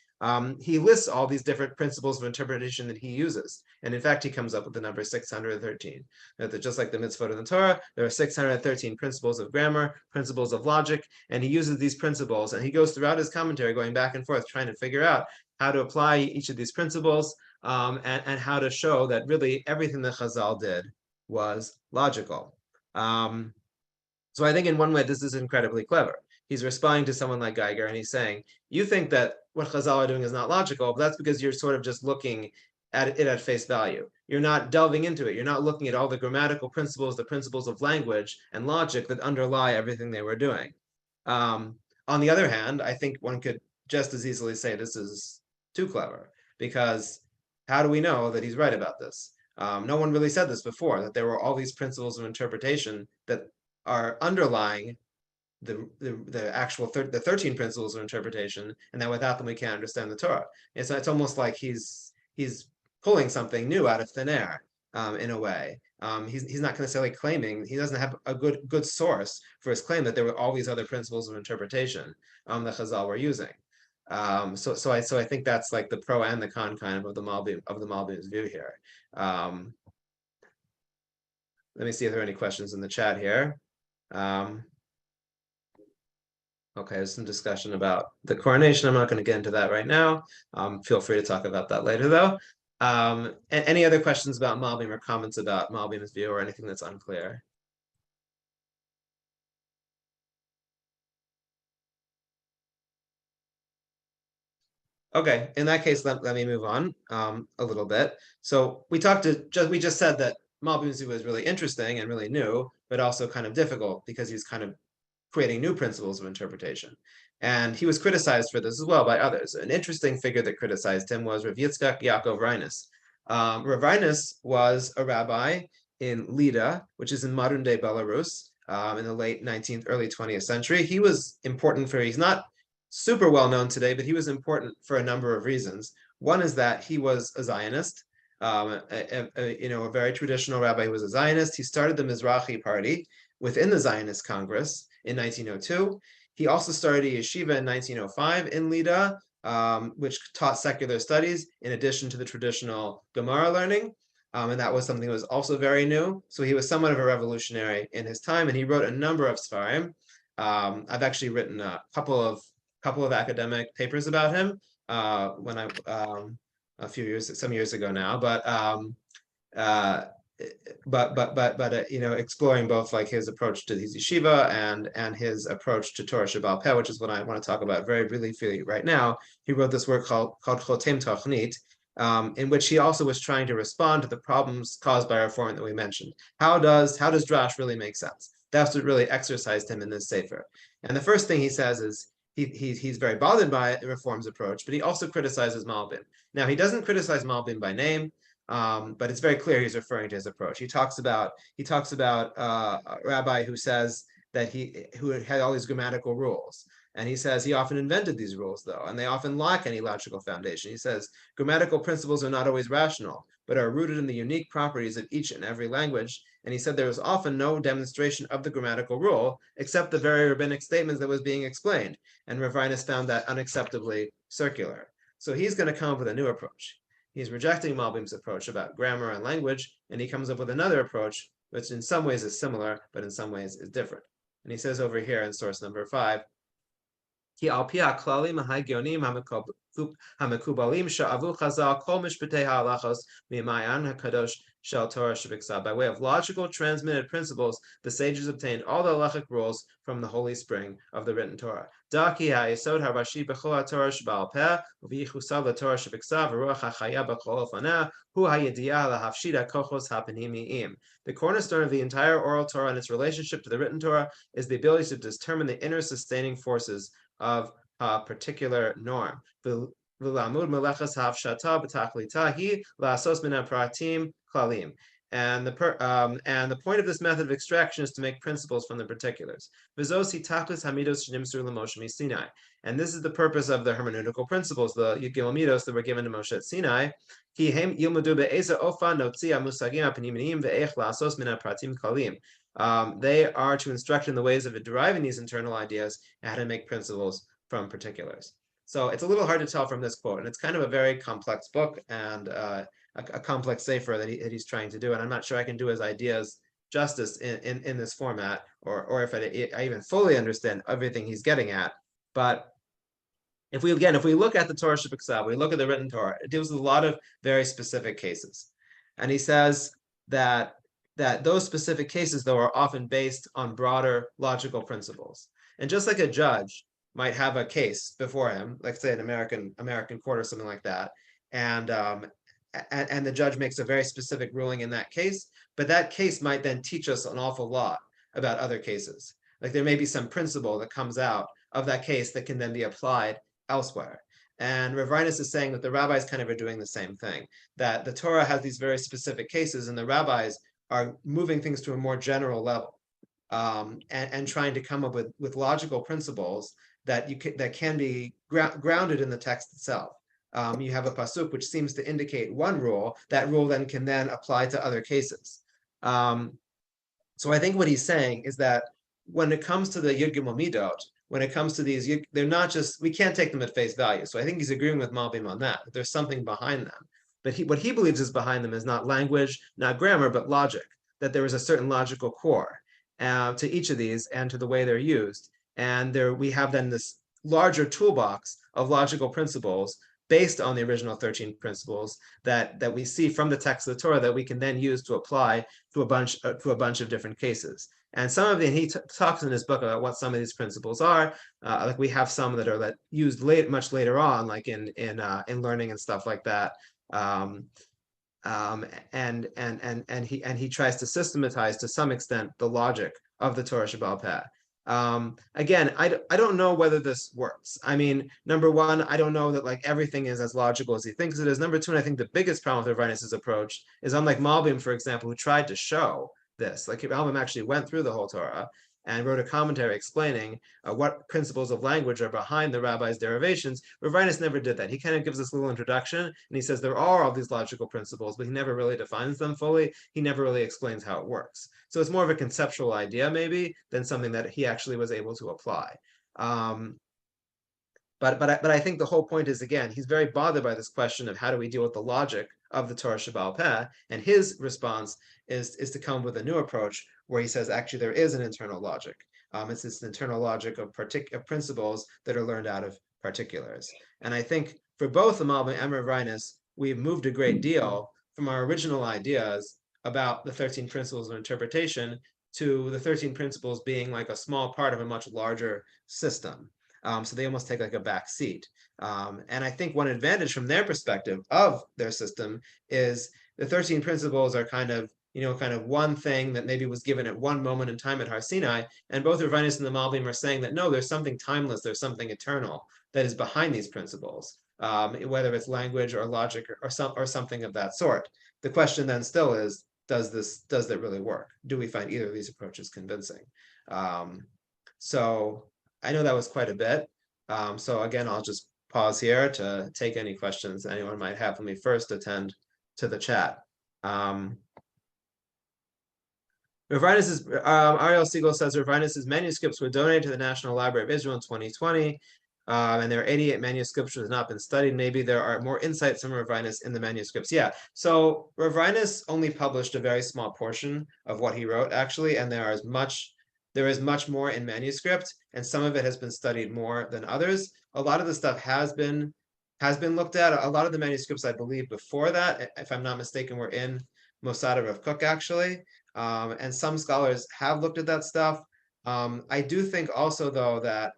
He lists all these different principles of interpretation that he uses. And in fact, he comes up with the number 613. That just like the mitzvot in the Torah, there are 613 principles of grammar, principles of logic, and he uses these principles. And he goes throughout his commentary, going back and forth, trying to figure out how to apply each of these principles and how to show that really everything that Chazal did was logical. So I think in one way, this is incredibly clever. He's responding to someone like Geiger, and he's saying, you think that what Chazal are doing is not logical, but that's because you're sort of just looking at it at face value. You're not delving into it. You're not looking at all the grammatical principles, the principles of language and logic that underlie everything they were doing. On the other hand, I think one could just as easily say this is too clever, because how do we know that he's right about this? No one really said this before, that there were all these principles of interpretation that are underlying the actual 13 principles of interpretation, and that without them we can't understand the Torah. And so it's almost like he's pulling something new out of thin air in a way. He's not necessarily claiming, he doesn't have a good source for his claim that there were all these other principles of interpretation that Chazal were using. So I think that's like the pro and the con kind of the Malbim's view here. Let me see if there are any questions in the chat here. Okay, there's some discussion about the coronation. I'm not going to get into that right now. Feel free to talk about that later, though. And any other questions about Malbim or comments about Malbim's view or anything that's unclear? Okay, in that case, let me move on a little bit. So we just said that Malbim's view was really interesting and really new, but also kind of difficult because he's kind of creating new principles of interpretation. And he was criticized for this as well by others. An interesting figure that criticized him was Rav Yitzchak Yaakov Reines. Rav Reines was a rabbi in Lida, which is in modern day Belarus, in the late 19th, early 20th century. He was important he's not super well known today, but he was important for a number of reasons. One is that he was a Zionist, a very traditional rabbi who was a Zionist. He started the Mizrahi Party within the Zionist Congress in 1902. He also started a yeshiva in 1905 in Lida, which taught secular studies in addition to the traditional Gemara learning. And that was something that was also very new. So he was somewhat of a revolutionary in his time, and he wrote a number of Sfarim. I've actually written a couple of academic papers about him when some years ago now, but exploring both like his approach to his yeshiva and his approach to Torah Sheba'al Peh, which is what I want to talk about very briefly right now. He wrote this work called Chotem Tachnit, in which he also was trying to respond to the problems caused by reform that we mentioned. How does Drash really make sense? That's what really exercised him in this sefer. And the first thing he says is he's very bothered by the reform's approach, but he also criticizes Malbim. Now, he doesn't criticize Malbim by name, but it's very clear he's referring to his approach. He talks about a rabbi who says that who had all these grammatical rules. And he says he often invented these rules, though, and they often lack any logical foundation. He says grammatical principles are not always rational, but are rooted in the unique properties of each and every language And he said there was often no demonstration of the grammatical rule, except the very rabbinic statements that was being explained. And Rav Reines found that unacceptably circular. So he's going to come up with a new approach. He's rejecting Malbim's approach about grammar and language, and he comes up with another approach, which in some ways is similar, but in some ways is different. And he says over here in source number 5, Ki al pi ha'klalim ha'hagionim ha'mekubalim sha'avu chazal kol mishpatei ha'alachos mi'mayan ha'kadosh shel Torah shebiksav. By way of logical transmitted principles, the sages obtained all the halachic rules from the holy spring of the written Torah. Da ki ha'yesod ha'rashi b'chol ha'torah sheba'al peh u'v'yichusav l'torah shebiksav v'ruach ha'chaya b'chol ofaneh hu ha'yediyah la'hafshid ha'kochos ha'penimiyim. The cornerstone of the entire oral Torah and its relationship to the written Torah is the ability to determine the inner sustaining forces of a particular norm. And the point of this method of extraction is to make principles from the particulars. And this is the purpose of the hermeneutical principles, the Gimel Midos that were given to Moshe at Sinai. They are to instruct in the ways of deriving these internal ideas and how to make principles from particulars. So it's a little hard to tell from this quote, and it's kind of a very complex book and a complex sefer that he's trying to do. And I'm not sure I can do his ideas justice in this format, or if I even fully understand everything he's getting at. But if we look at the Torah Shebiksav, we look at the written Torah, it deals with a lot of very specific cases. And he says that those specific cases, though, are often based on broader logical principles. And just like a judge might have a case before him, like say an American court or something like that, and the judge makes a very specific ruling in that case, but that case might then teach us an awful lot about other cases. Like there may be some principle that comes out of that case that can then be applied elsewhere. And Rav Reines is saying that the rabbis kind of are doing the same thing, that the Torah has these very specific cases, and the rabbis are moving things to a more general level, and trying to come up with logical principles that can be grounded in the text itself. You have a pasuk which seems to indicate one rule. That rule then can apply to other cases. So I think what he's saying is that when it comes to the Yud Gimel Midot, when it comes to these, they're not just, we can't take them at face value. So I think he's agreeing with Malbim on that there's something behind them. But what he believes is behind them is not language, not grammar, but logic, that there is a certain logical core to each of these and to the way they're used. And we have then this larger toolbox of logical principles based on the original 13 principles that we see from the text of the Torah that we can then use to apply to a bunch of different cases. And some of it, he talks in his book about what some of these principles are. Like we have some that are used much later on, like in learning and stuff like that. And he tries to systematize to some extent the logic of the Torah Shebaal Peh. Again, I don't know whether this works. I mean, number one, I don't know that everything is as logical as he thinks it is. Number two, and I think the biggest problem with Rav Reines' approach is, unlike Malbim, for example, who tried to show this. Like Malbim actually went through the whole Torah and wrote a commentary explaining what principles of language are behind the rabbi's derivations. Rav Reines never did that. He kind of gives this little introduction, and he says there are all these logical principles, but he never really defines them fully. He never really explains how it works. So it's more of a conceptual idea, maybe, than something that he actually was able to apply. But I think the whole point is, again, he's very bothered by this question of how do we deal with the logic of the Torah Shebaal Peh, and his response is to come up with a new approach where he says actually there is an internal logic. It's this internal logic of principles that are learned out of particulars. And I think for both the Malbim and Rav Reines, we've moved a great deal from our original ideas about the 13 principles of interpretation to the 13 principles being like a small part of a much larger system. So they almost take like a back seat. And I think one advantage from their perspective of their system is the 13 principles are kind of one thing that maybe was given at one moment in time at Har Sinai. And both Rav Reines and the Malbim are saying that no, there's something timeless, there's something eternal that is behind these principles, whether it's language or logic or something of that sort. The question then still is, does that really work? Do we find either of these approaches convincing? So I know that was quite a bit. So again, I'll just pause here to take any questions anyone might have. Let me first attend to the chat. Ariel Siegel says Ravinus's manuscripts were donated to the National Library of Israel in 2020. And there are 88 manuscripts that have not been studied. Maybe there are more insights from Ravinus in the manuscripts. Yeah, so Ravinus only published a very small portion of what he wrote, actually, and there is much more in manuscript, and some of it has been studied more than others. A lot of the stuff has been looked at. A lot of the manuscripts, I believe, before that, if I'm not mistaken, were in Mosad of Kook, actually. And some scholars have looked at that stuff. I do think also, though, that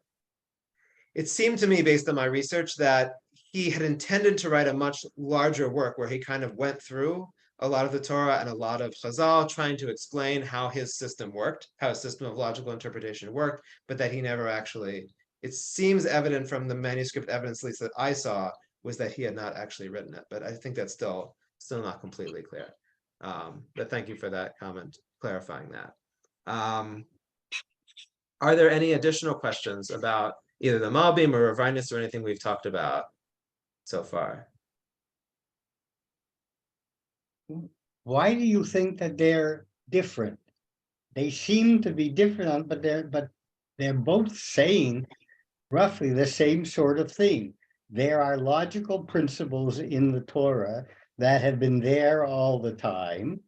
it seemed to me, based on my research, that he had intended to write a much larger work where he kind of went through a lot of the Torah and a lot of Chazal, trying to explain how his system worked, how his system of logical interpretation worked, but that he never actually, it seems evident from the manuscript evidence, at least that I saw, was that he had not actually written it. But I think that's still not completely clear. But thank you for that comment, clarifying that. Are there any additional questions about either the Malbim or Ravinus or anything we've talked about so far? Why do you think that they're different? They seem to be different, but they're both saying roughly the same sort of thing. There are logical principles in the Torah that have been there all the time,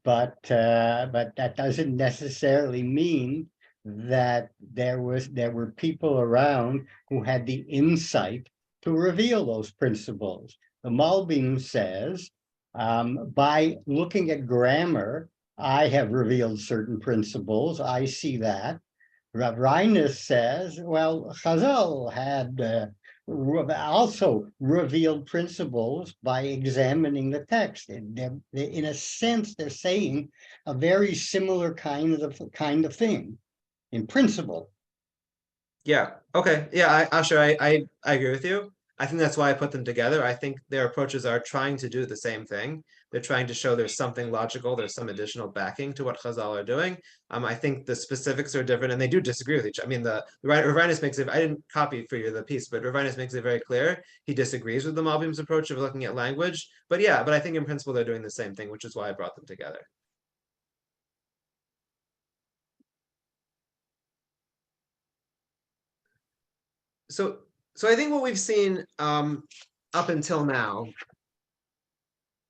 but that doesn't necessarily mean that there were people around who had the insight to reveal those principles. The Malbim says, by looking at grammar, I have revealed certain principles. I see that. Ravinus says, well, Chazal had also revealed principles by examining the text. In a sense, they're saying a very similar kind of thing in principle. Yeah. Okay. Yeah, Asher, I agree with you. I think that's why I put them together. I think their approaches are trying to do the same thing. They're trying to show there's something logical, there's some additional backing to what Chazal are doing. I think the specifics are different, and they do disagree with each other. I mean, the Ravinus makes it, I didn't copy for you the piece, but Ravinus makes it very clear he disagrees with the Malbim's approach of looking at language. But yeah, but I think in principle they're doing the same thing, which is why I brought them together. So I think what we've seen up until now,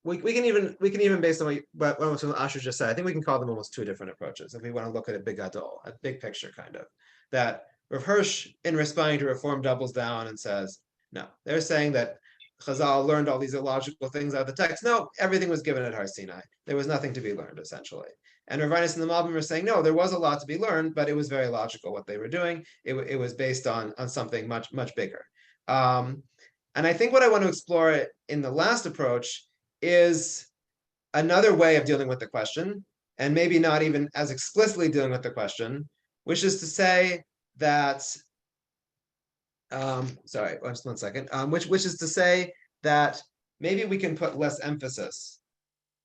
we can even based on what Asher just said, I think we can call them almost two different approaches if we want to look at a big gadol, a big picture kind of. That Rav Hirsch, in responding to Reform, doubles down and says, no, they're saying that Chazal learned all these illogical things out of the text. No, everything was given at Har Sinai. There was nothing to be learned, essentially. And Ravinus and the Malbim are saying, no, there was a lot to be learned, but it was very logical what they were doing. It was based on something much bigger. And I think what I want to explore in the last approach is another way of dealing with the question, and maybe not even as explicitly dealing with the question, which is to say that, sorry, just one second, which is to say that maybe we can put less emphasis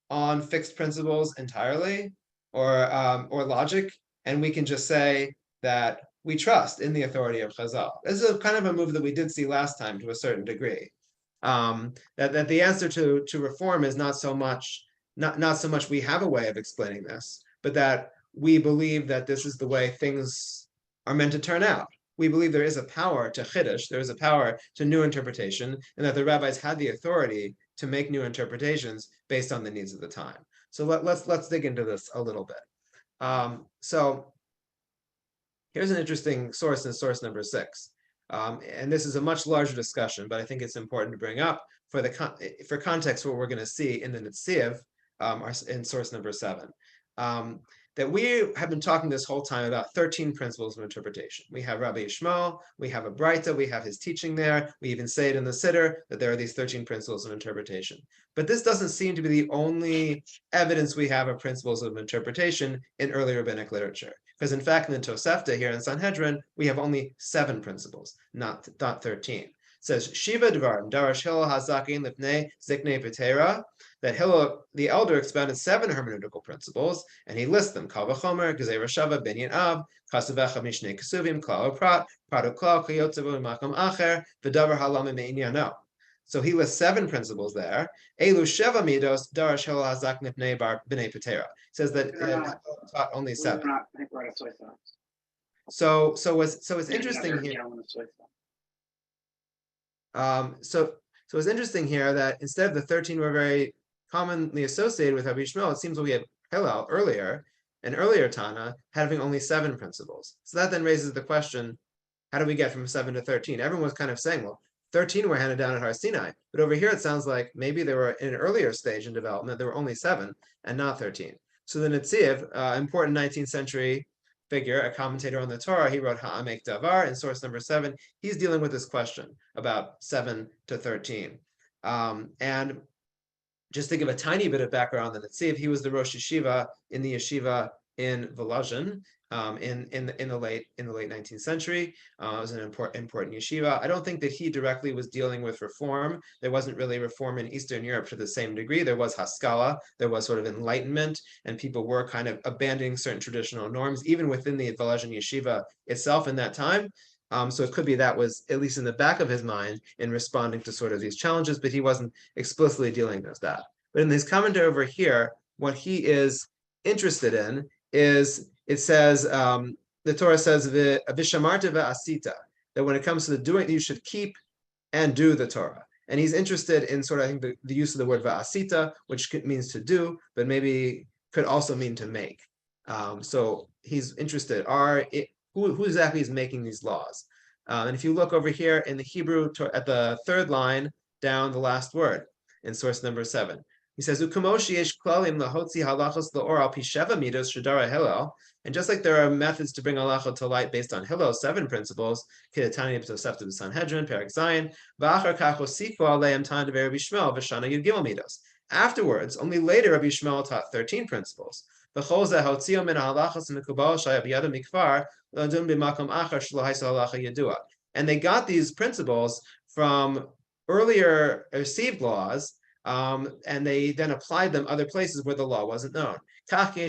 on fixed principles entirely, or logic, and we can just say that we trust in the authority of Chazal. This is a kind of a move that we did see last time to a certain degree. That the answer to reform is not so much we have a way of explaining this, but that we believe that this is the way things are meant to turn out. We believe there is a power to chiddush, there is a power to new interpretation, and that the rabbis had the authority to make new interpretations based on the needs of the time. So let's dig into this a little bit. So here's an interesting source in source number 6. And this is a much larger discussion, but I think it's important to bring up for context what we're going to see in the Netziv, in source number 7. That we have been talking this whole time about 13 principles of interpretation. We have Rabbi Yishmael, we have a Braita, we have his teaching there. We even say it in the Siddur that there are these 13 principles of interpretation. But this doesn't seem to be the only evidence we have of principles of interpretation in early rabbinic literature. Because in fact, in the Tosefta here in Sanhedrin, we have only 7 principles, not 13. It says, Shiva Dvarim, Darash Hillel Hazakin Lifnei Ziknei Petera, that Hillel, the elder, expounded 7 hermeneutical principles, and he lists them: Kal v'chomer, Gezei Rashava, Binyan Ab, Chasavecha Mishnei Kesuvim, Klal Prat, Pratu Klal, Kayotzevu, Makom Acher, V'davar Halam Me'inyano. So he lists 7 principles there. Elu sheva midos darash hillel hazak nipnei bar b'nei patera. Says that taught only 7. So it's interesting here. So it's interesting here that instead of the 13 were very commonly associated with Rabbi Shmuel, it seems that we had Hillel earlier, an earlier Tana, having only 7 principles. So that then raises the question, how do we get from 7 to 13? Everyone was kind of saying, well, 13 were handed down at Har Sinai, but over here it sounds like maybe they were in an earlier stage in development, there were only 7 and not 13. So the Netziv, important 19th century figure, a commentator on the Torah, he wrote Ha'amek Davar in source number 7. He's dealing with this question about 7 to 13. And just to give a tiny bit of background on the Netziv, he was the Rosh Yeshiva in the yeshiva in Volozhin in the late 19th century. It was an important yeshiva. I don't think that he directly was dealing with reform. There wasn't really reform in Eastern Europe to the same degree. There was Haskalah, there was sort of enlightenment, and people were kind of abandoning certain traditional norms, even within the Volozhin yeshiva itself in that time. So it could be that was at least in the back of his mind in responding to sort of these challenges, but he wasn't explicitly dealing with that. But in his commentary over here, what he is interested in is, it says, the Torah says, "Vishamarta ve'asita," that when it comes to the doing, you should keep and do the Torah. And he's interested in sort of, I think, the use of the word ve'asita, which means to do, but maybe could also mean to make. So he's interested, who exactly is making these laws? And if you look over here in the Hebrew, at the 3rd line down, the last word in source number 7, he says, "Ukamoshi yesh klalim lahotzi halachos laor al pi sheva midos shadara Hillel." And just like there are methods to bring halacha to light based on Hillel's 7 principles, Kidatani b'tosefta b'Sanhedrin, Perek Zayin, v'achar kach hosifu aleim tan dever Rabbi Shmuel v'shana yud gimel midos. Afterwards, only later Rabbi Shmuel taught 13 principles. V'chol zeh hotzio min halachos mikubal shaya b'yada mikvar l'adun b'makom achar shelo haisa halacha yadua. And they got these principles from earlier received laws, and they then applied them other places where the law wasn't known. And he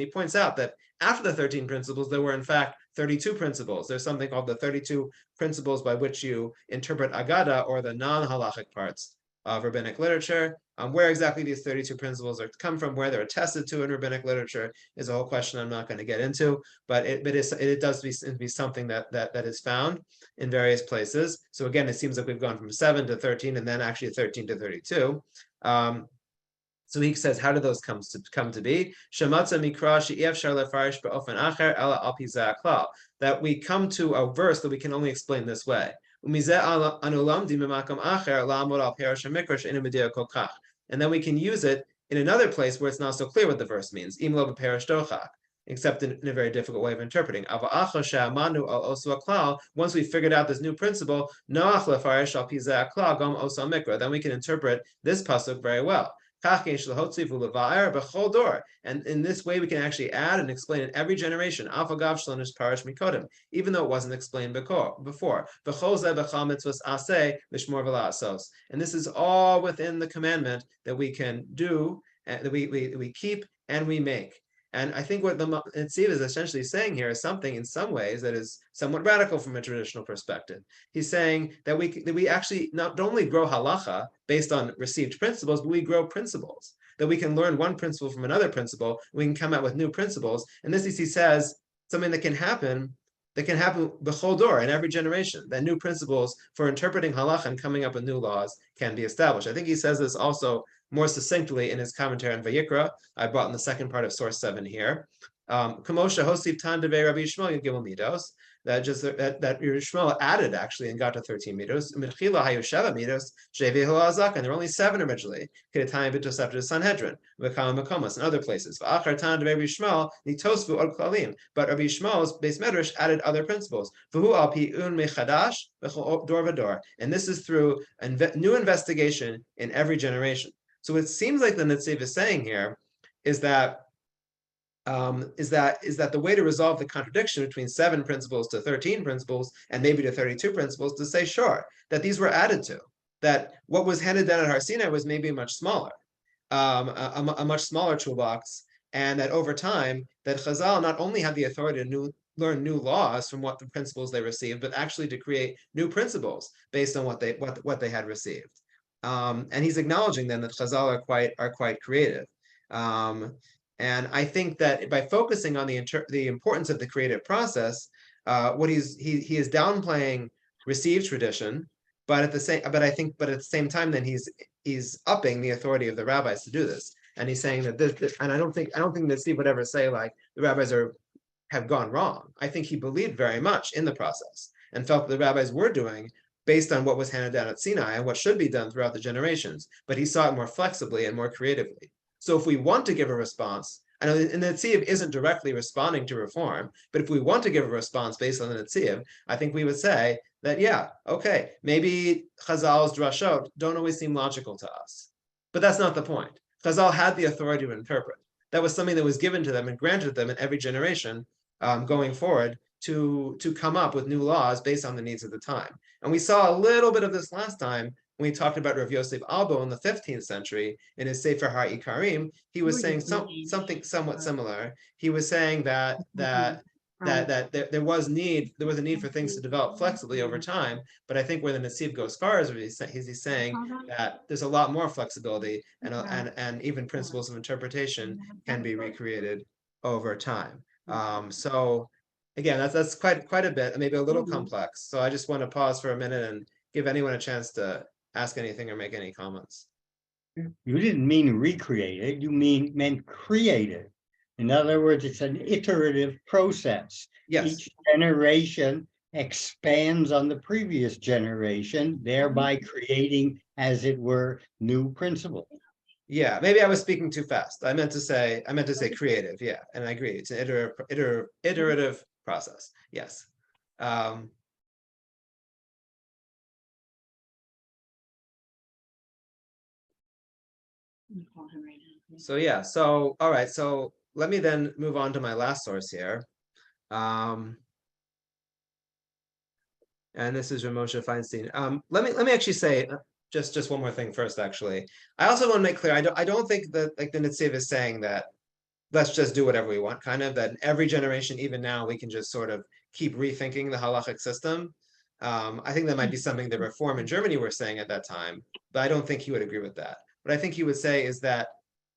points out that after the 13 principles, there were in fact 32 principles. There's something called the 32 principles by which you interpret Agada, or the non-halachic parts of rabbinic literature. Where exactly these 32 principles are come from, where they're attested to in rabbinic literature, is a whole question I'm not going to get into, but it does be something that is found in various places. So again, it seems like we've gone from 7 to 13 and then actually 13 to 32. So he says, how do those come to be? That we come to a verse that we can only explain this way. And then we can use it in another place where it's not so clear what the verse means, except in a very difficult way of interpreting. Once we figured out this new principle, then we can interpret this pasuk very well. And in this way, we can actually add and explain in every generation, even though it wasn't explained before. And this is all within the commandment that we can do, that we keep and we make. And I think what the Netziv is essentially saying here is something in some ways that is somewhat radical from a traditional perspective. He's saying that we actually not only grow halacha based on received principles, but we grow principles. That we can learn one principle from another principle, we can come out with new principles. And this is, he says, something that can happen b'chol dor, in every generation, that new principles for interpreting halacha and coming up with new laws can be established. I think he says this also more succinctly in his commentary on Vayikra. I brought in the second part of source 7 here. Kamosha Hosif Tan Devei Rabbi Yishmael Gimel Midos. That Yishmael added actually and got to 13 midos. Milchila Hayusheva midos Shevi Halazak, and there were only 7 originally. Kedetayim B'Tosefta Sanhedrin, V'Kama Makomas, and other places. V'Achar Tan Devei Rabbi Yishmael Nitosvu Od Klalim. But Rabbi Yishmael's base medrash added other principles. V'Hu Al Pi Un Mechadash V'Chol Dor V'Dor, and this is through new investigation in every generation. So it seems like the Netziv is saying here is that the way to resolve the contradiction between 7 principles to 13 principles and maybe to 32 principles, to say, sure, that these were added to, that what was handed down at Har Sinai was maybe much smaller, a much smaller toolbox, and that over time, that Chazal not only had the authority to learn new laws from what the principles they received, but actually to create new principles based on what they had received. And he's acknowledging then that Chazal are quite creative. And I think that by focusing on the importance of the creative process, what he is downplaying received tradition, but at the same time, then he's upping the authority of the rabbis to do this. And he's saying that this and I don't think that Steve would ever say like the rabbis have gone wrong. I think he believed very much in the process and felt that the rabbis were doing based on what was handed down at Sinai and what should be done throughout the generations, but he saw it more flexibly and more creatively. So if we want to give a response, I know the Netziv isn't directly responding to reform, but if we want to give a response based on the Netziv, I think we would say that, yeah, okay, maybe Chazal's drashot don't always seem logical to us, but that's not the point. Chazal had the authority to interpret. That was something that was given to them and granted them in every generation going forward to come up with new laws based on the needs of the time. And we saw a little bit of this last time when we talked about Rav Yosef Albo in the 15th century in his Sefer HaIkarim. He was saying something somewhat similar. He was saying that there was a need for things to develop flexibly over time. But I think where the Netziv goes far is he's saying that there's a lot more flexibility and even principles of interpretation can be recreated over time. So again, that's quite a bit, maybe a little complex. So I just want to pause for a minute and give anyone a chance to ask anything or make any comments. You didn't mean recreated, you meant created. In other words, it's an iterative process. Yes. Each generation expands on the previous generation, thereby creating, as it were, new principles. Yeah, maybe I was speaking too fast. I meant to say creative. Yeah, and I agree. It's an iterative process. Yes. So yeah. So all right. So let me then move on to my last source here. And this is Moshe Feinstein. Let me actually say just one more thing first. Actually, I also want to make clear I don't think that like the Netziv is saying that let's just do whatever we want. Kind of that in every generation, even now, we can just sort of keep rethinking the halachic system. I think that might be something the Reform in Germany were saying at that time, but I don't think he would agree with that. What I think he would say is that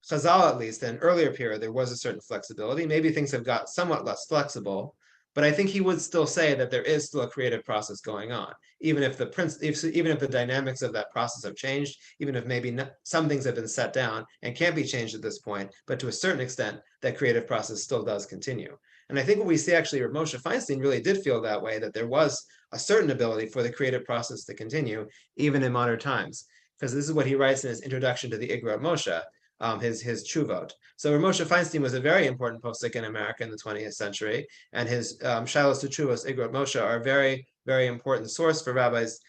Chazal, at least in an earlier period, there was a certain flexibility. Maybe things have got somewhat less flexible, but I think he would still say that there is still a creative process going on, even if the dynamics of that process have changed, even if maybe some things have been set down and can't be changed at this point, but to a certain extent, that creative process still does continue. And I think what we see actually, Moshe Feinstein really did feel that way, that there was a certain ability for the creative process to continue, even in modern times. Because this is what he writes in his introduction to the Igrot Moshe, his Chuvot. So Moshe Feinstein was a very important posek in America in the 20th century, and his Shilos to Chuvos, Igrot Moshe, are a very, very important source for rabbis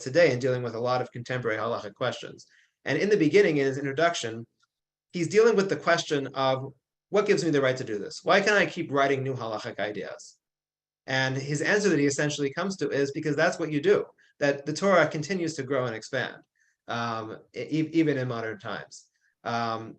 today in dealing with a lot of contemporary halachic questions. And in the beginning, in his introduction, he's dealing with the question of what gives me the right to do this? Why can't I keep writing new halachic ideas? And his answer that he essentially comes to is because that's what you do, that the Torah continues to grow and expand, even in modern times. And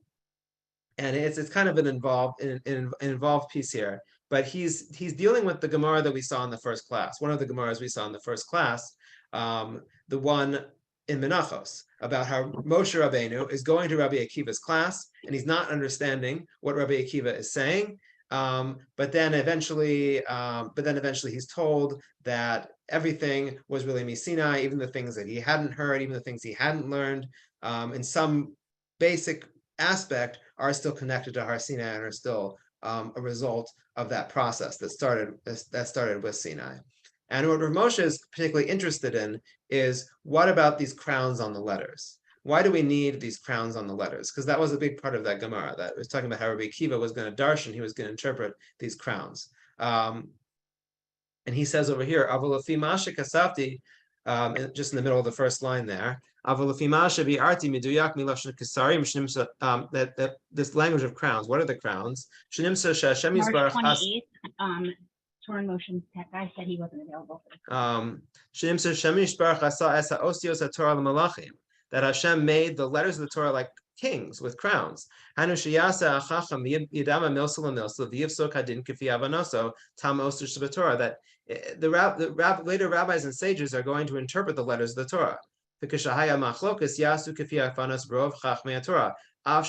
it's kind of an involved piece here, but he's dealing with the Gemara that we saw in the first class. One of the Gemaras we saw in the first class, the one in Menachos, about how Moshe Rabbeinu is going to Rabbi Akiva's class and he's not understanding what Rabbi Akiva is saying. But then eventually he's told that everything was really Misinai, even the things that he hadn't heard, even the things he hadn't learned, in some basic aspect are still connected to Har Sinai and are still a result of that process that started with Sinai. And what Rav Moshe is particularly interested in is, what about these crowns on the letters? Why do we need these crowns on the letters? Because that was a big part of that Gemara that was talking about how Rabbi Akiva was going to darshan, he was going to interpret these crowns. And he says over here, Avolafi Masha Kasafti, just in the middle of the first line there, that this language of crowns, what are the crowns? March 28th, Torah Motions tech guy said he wasn't available for this. That Hashem made the letters of the Torah like kings with crowns. Hanu sheyasa achacham yidama milsa lemilsa v'yivso kadin kifi avanoso tam osur shebetorah, that the later rabbis and sages are going to interpret the letters of the Torah. V'kishahaya machlokas yasu kifi avanos rov chachmei Torah. And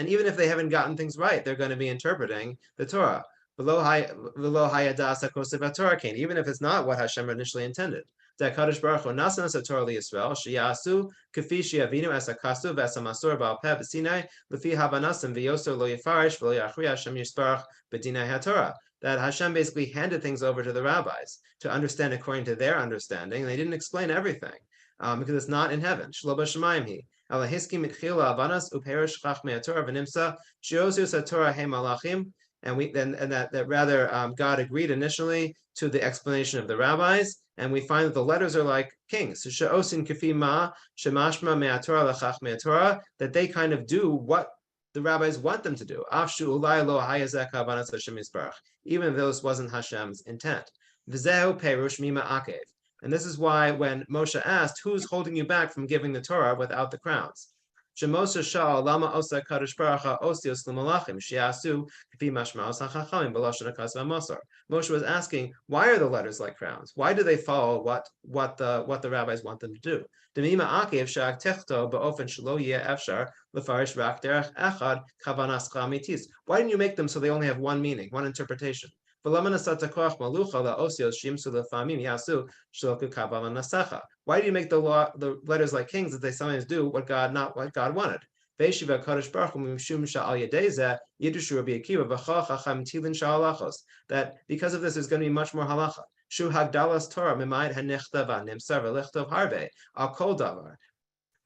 even if they haven't gotten things right, they're going to be interpreting the Torah. Even if it's not what Hashem initially intended. That Kadosh Baruch Hu nasan es Torah liYisrael sheyasu k'fi she'avinu es hakasu v'es hamasor ba'al peh b'sinai l'fi havanasim v'yoser lo yifarish v'lo yachri Hashem yisparach b'dinai haTorah. That Hashem basically handed things over to the rabbis to understand according to their understanding, and they didn't explain everything. Because it's not in heaven. Shlo b'shamayim hi. Alahiski mitchila avanas uperish chachmei Torah v'nimsa sheosus Torah he malachim. And that rather God agreed initially to the explanation of the rabbis, and we find that the letters are like kings. Sheosin kafi ma shemashma me'atorah lechachmei Torah, that they kind of do what the rabbis want them to do. Afshu ulai lo hayazek havanas Hashem yisbarach, even though this wasn't Hashem's intent. V'zehu perush mima akev. And this is why when Moshe asked, who's holding you back from giving the Torah without the crowns? Moshe was asking, why are the letters like crowns? Why do they follow what the rabbis want them to do? Why didn't you make them so they only have one meaning, one interpretation? Why do you make the letters like kings that they sometimes do not what God wanted? That because of this, there's going to be much more halacha.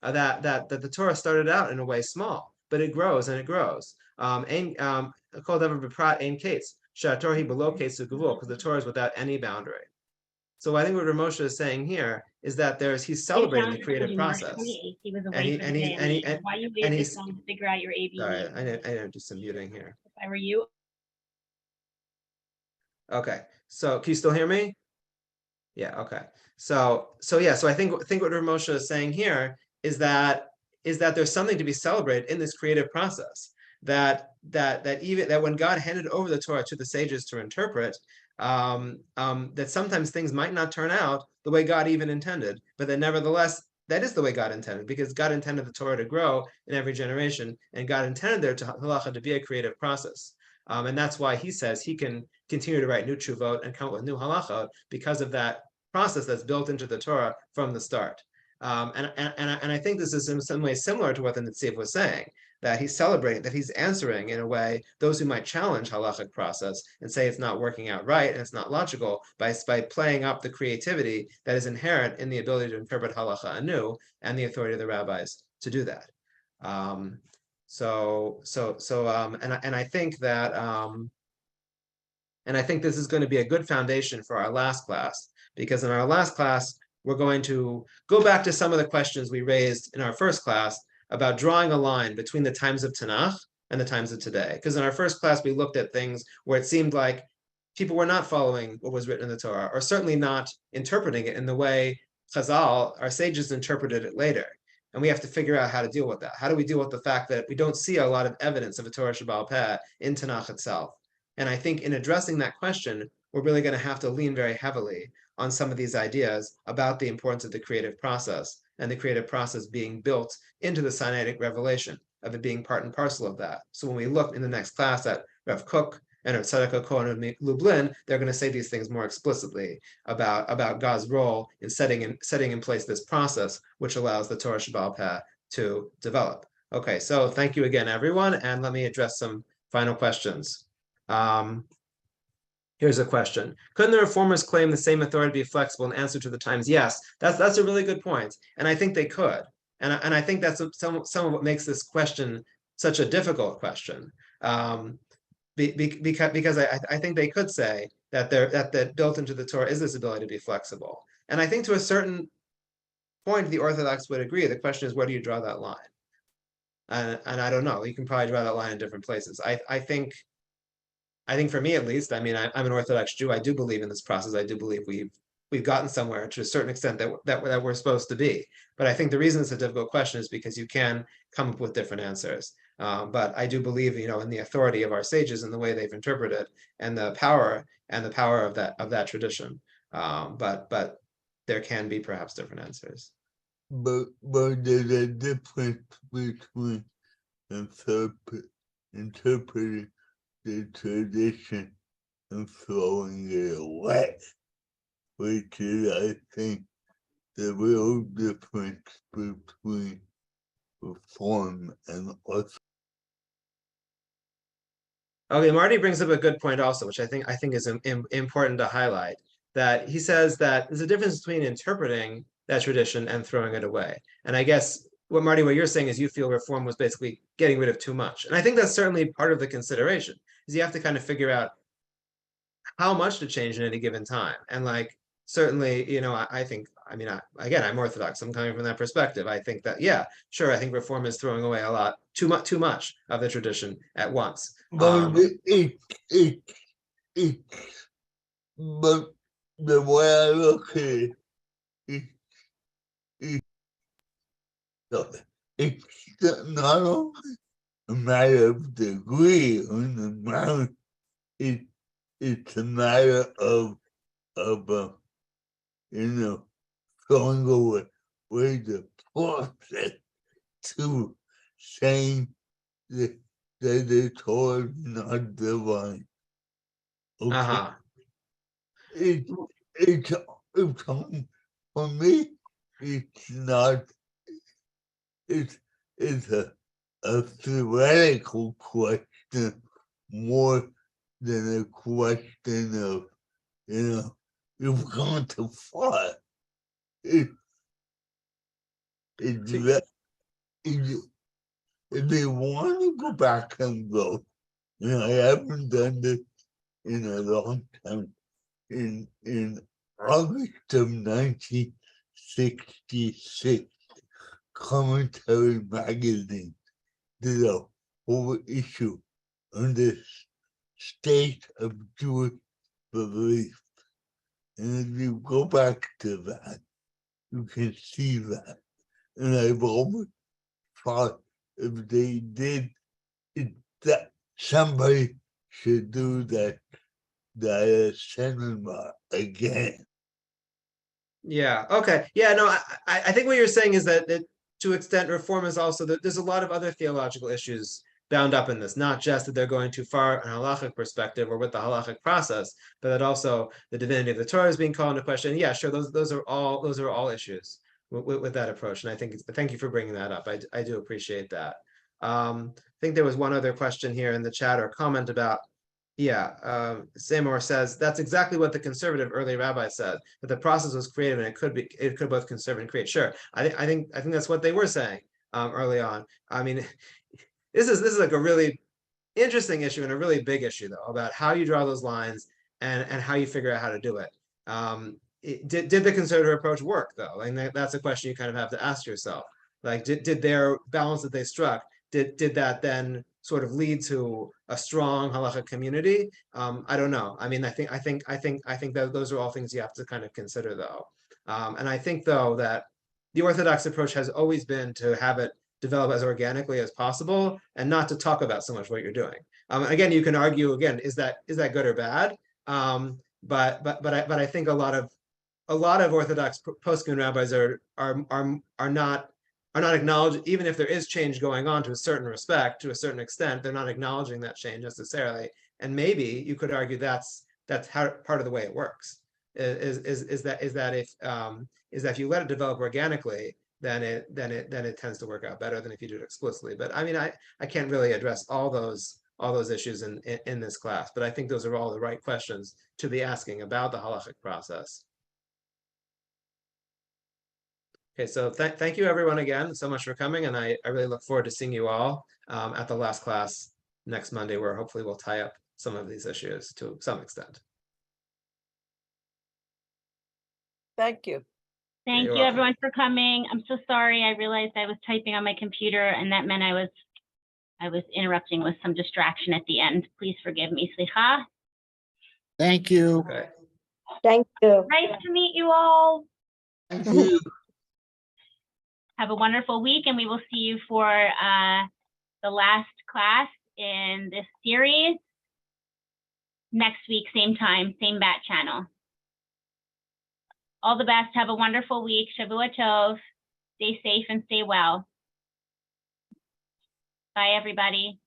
That the Torah started out in a way small, but it grows and it grows. Because the Torah is without any boundary. So I think what Ramosha is saying here is that he's celebrating the creative process. He was away for the day. Why you waited this long to figure out your AB? Sorry, I need to do some muting here. If I were you. Okay, so can you still hear me? Yeah. Okay. So I think what Ramosha is saying here is that there's something to be celebrated in this creative process. That when God handed over the Torah to the sages to interpret, that sometimes things might not turn out the way God even intended, but that nevertheless, that is the way God intended, because God intended the Torah to grow in every generation, and God intended there to halacha to be a creative process. And that's why he says he can continue to write new tshuvot and come up with new halacha because of that process that's built into the Torah from the start. And I think this is in some ways similar to what the Netziv was saying, that he's celebrating, that he's answering in a way those who might challenge halachic process and say it's not working out right and it's not logical by playing up the creativity that is inherent in the ability to interpret halacha anew and the authority of the rabbis to do that. And I think that and I think this is going to be a good foundation for our last class, because in our last class we're going to go back to some of the questions we raised in our first class about drawing a line between the times of Tanakh and the times of today. Because in our first class, we looked at things where it seemed like people were not following what was written in the Torah, or certainly not interpreting it in the way Chazal, our sages, interpreted it later. And we have to figure out how to deal with that. How do we deal with the fact that we don't see a lot of evidence of a Torah Shebaal Peh in Tanakh itself? And I think in addressing that question, we're really going to have to lean very heavily on some of these ideas about the importance of the creative process, and the creative process being built into the Sinaitic revelation, of it being part and parcel of that. So when we look in the next class at Rav Kook and Rav Tzadok Cohen of Lublin, they're going to say these things more explicitly about God's role in setting in place this process, which allows the Torah Shebaal Peh to develop. Okay, so thank you again, everyone, and let me address some final questions. Here's a question. Couldn't the reformers claim the same authority to be flexible in answer to the times? Yes, that's a really good point. And I think they could. And I think that's some of what makes this question such a difficult question. Because I think they could say that built into the Torah is this ability to be flexible. And I think to a certain point, the Orthodox would agree. The question is, where do you draw that line? And I don't know. You can probably draw that line in different places. I think for me, at least, I mean, I'm an Orthodox Jew. I do believe in this process. I do believe we we've gotten somewhere to a certain extent that we're supposed to be. But I think the reason it's a difficult question is because you can come up with different answers. But I do believe, in the authority of our sages and the way they've interpreted and the power of that tradition. But there can be perhaps different answers. But there's a difference between interpreting the tradition and throwing it away, which is, I think, the real difference between reform and authority. Okay, Marty brings up a good point also, which I think is important to highlight. That he says that there's a difference between interpreting that tradition and throwing it away. And I guess what you're saying is you feel reform was basically getting rid of too much. And I think that's certainly part of the consideration, is you have to kind of figure out how much to change in any given time. And certainly, I think, I'm Orthodox. I'm coming from that perspective. I think that, yeah, sure. I think reform is throwing away too much of the tradition at once. But but the way I look at it's not only a matter of degree or the amount. It's a matter of throwing away the process to saying that the Torah is not divine. Okay. It's for me, it's not. It's a theoretical question more than a question of, you've gone too far. If they want to go back and vote, I haven't done this in a long time. In August of 1966, Commentary Magazine did a whole issue on the state of Jewish belief. And if you go back to that, you can see that. And I've always thought if they did it, that somebody should do that seminar again. Yeah. Okay. Yeah. No. I think what you're saying is that to extent reform is also that there's a lot of other theological issues bound up in this, not just that they're going too far in a halachic perspective or with the halachic process, but that also the divinity of the Torah is being called into question. Yeah, sure. Those are all issues with that approach. And I think thank you for bringing that up. I do appreciate that. I think there was one other question here in the chat or comment about. Yeah, Seymour says that's exactly what the conservative early rabbi said, that the process was creative and it could both conserve and create. Sure, I think that's what they were saying early on. I mean, this is like a really interesting issue and a really big issue though about how you draw those lines and how you figure out how to do it. Did the conservative approach work though? And that's a question you kind of have to ask yourself. Like, did their balance that they struck, did that then sort of lead to a strong halacha community? I don't know. I mean, I think that those are all things you have to kind of consider though. And I think though that the Orthodox approach has always been to have it develop as organically as possible and not to talk about so much what you're doing. Again, you can argue again, is that good or bad? But I think a lot of Orthodox poskim rabbis are not acknowledged, even if there is change going on to a certain respect, to a certain extent, they're not acknowledging that change necessarily. And maybe you could argue that's how part of the way it works. Is that if you let it develop organically, then it tends to work out better than if you do it explicitly. But I mean, I can't really address all those issues in this class, but I think those are all the right questions to be asking about the halachic process. Okay, so thank you everyone again so much for coming, and I really look forward to seeing you all at the last class next Monday, where hopefully we'll tie up some of these issues to some extent. Thank you. Thank you everyone for coming. I'm so sorry. I realized I was typing on my computer and that meant I was interrupting with some distraction at the end. Please forgive me. Slicha. Thank you. Okay. Thank you. Nice to meet you all. Thank you. Have a wonderful week, and we will see you for the last class in this series next week, same time, same bat channel. All the best. Have a wonderful week. Shavua Tov. Stay safe and stay well. Bye, everybody.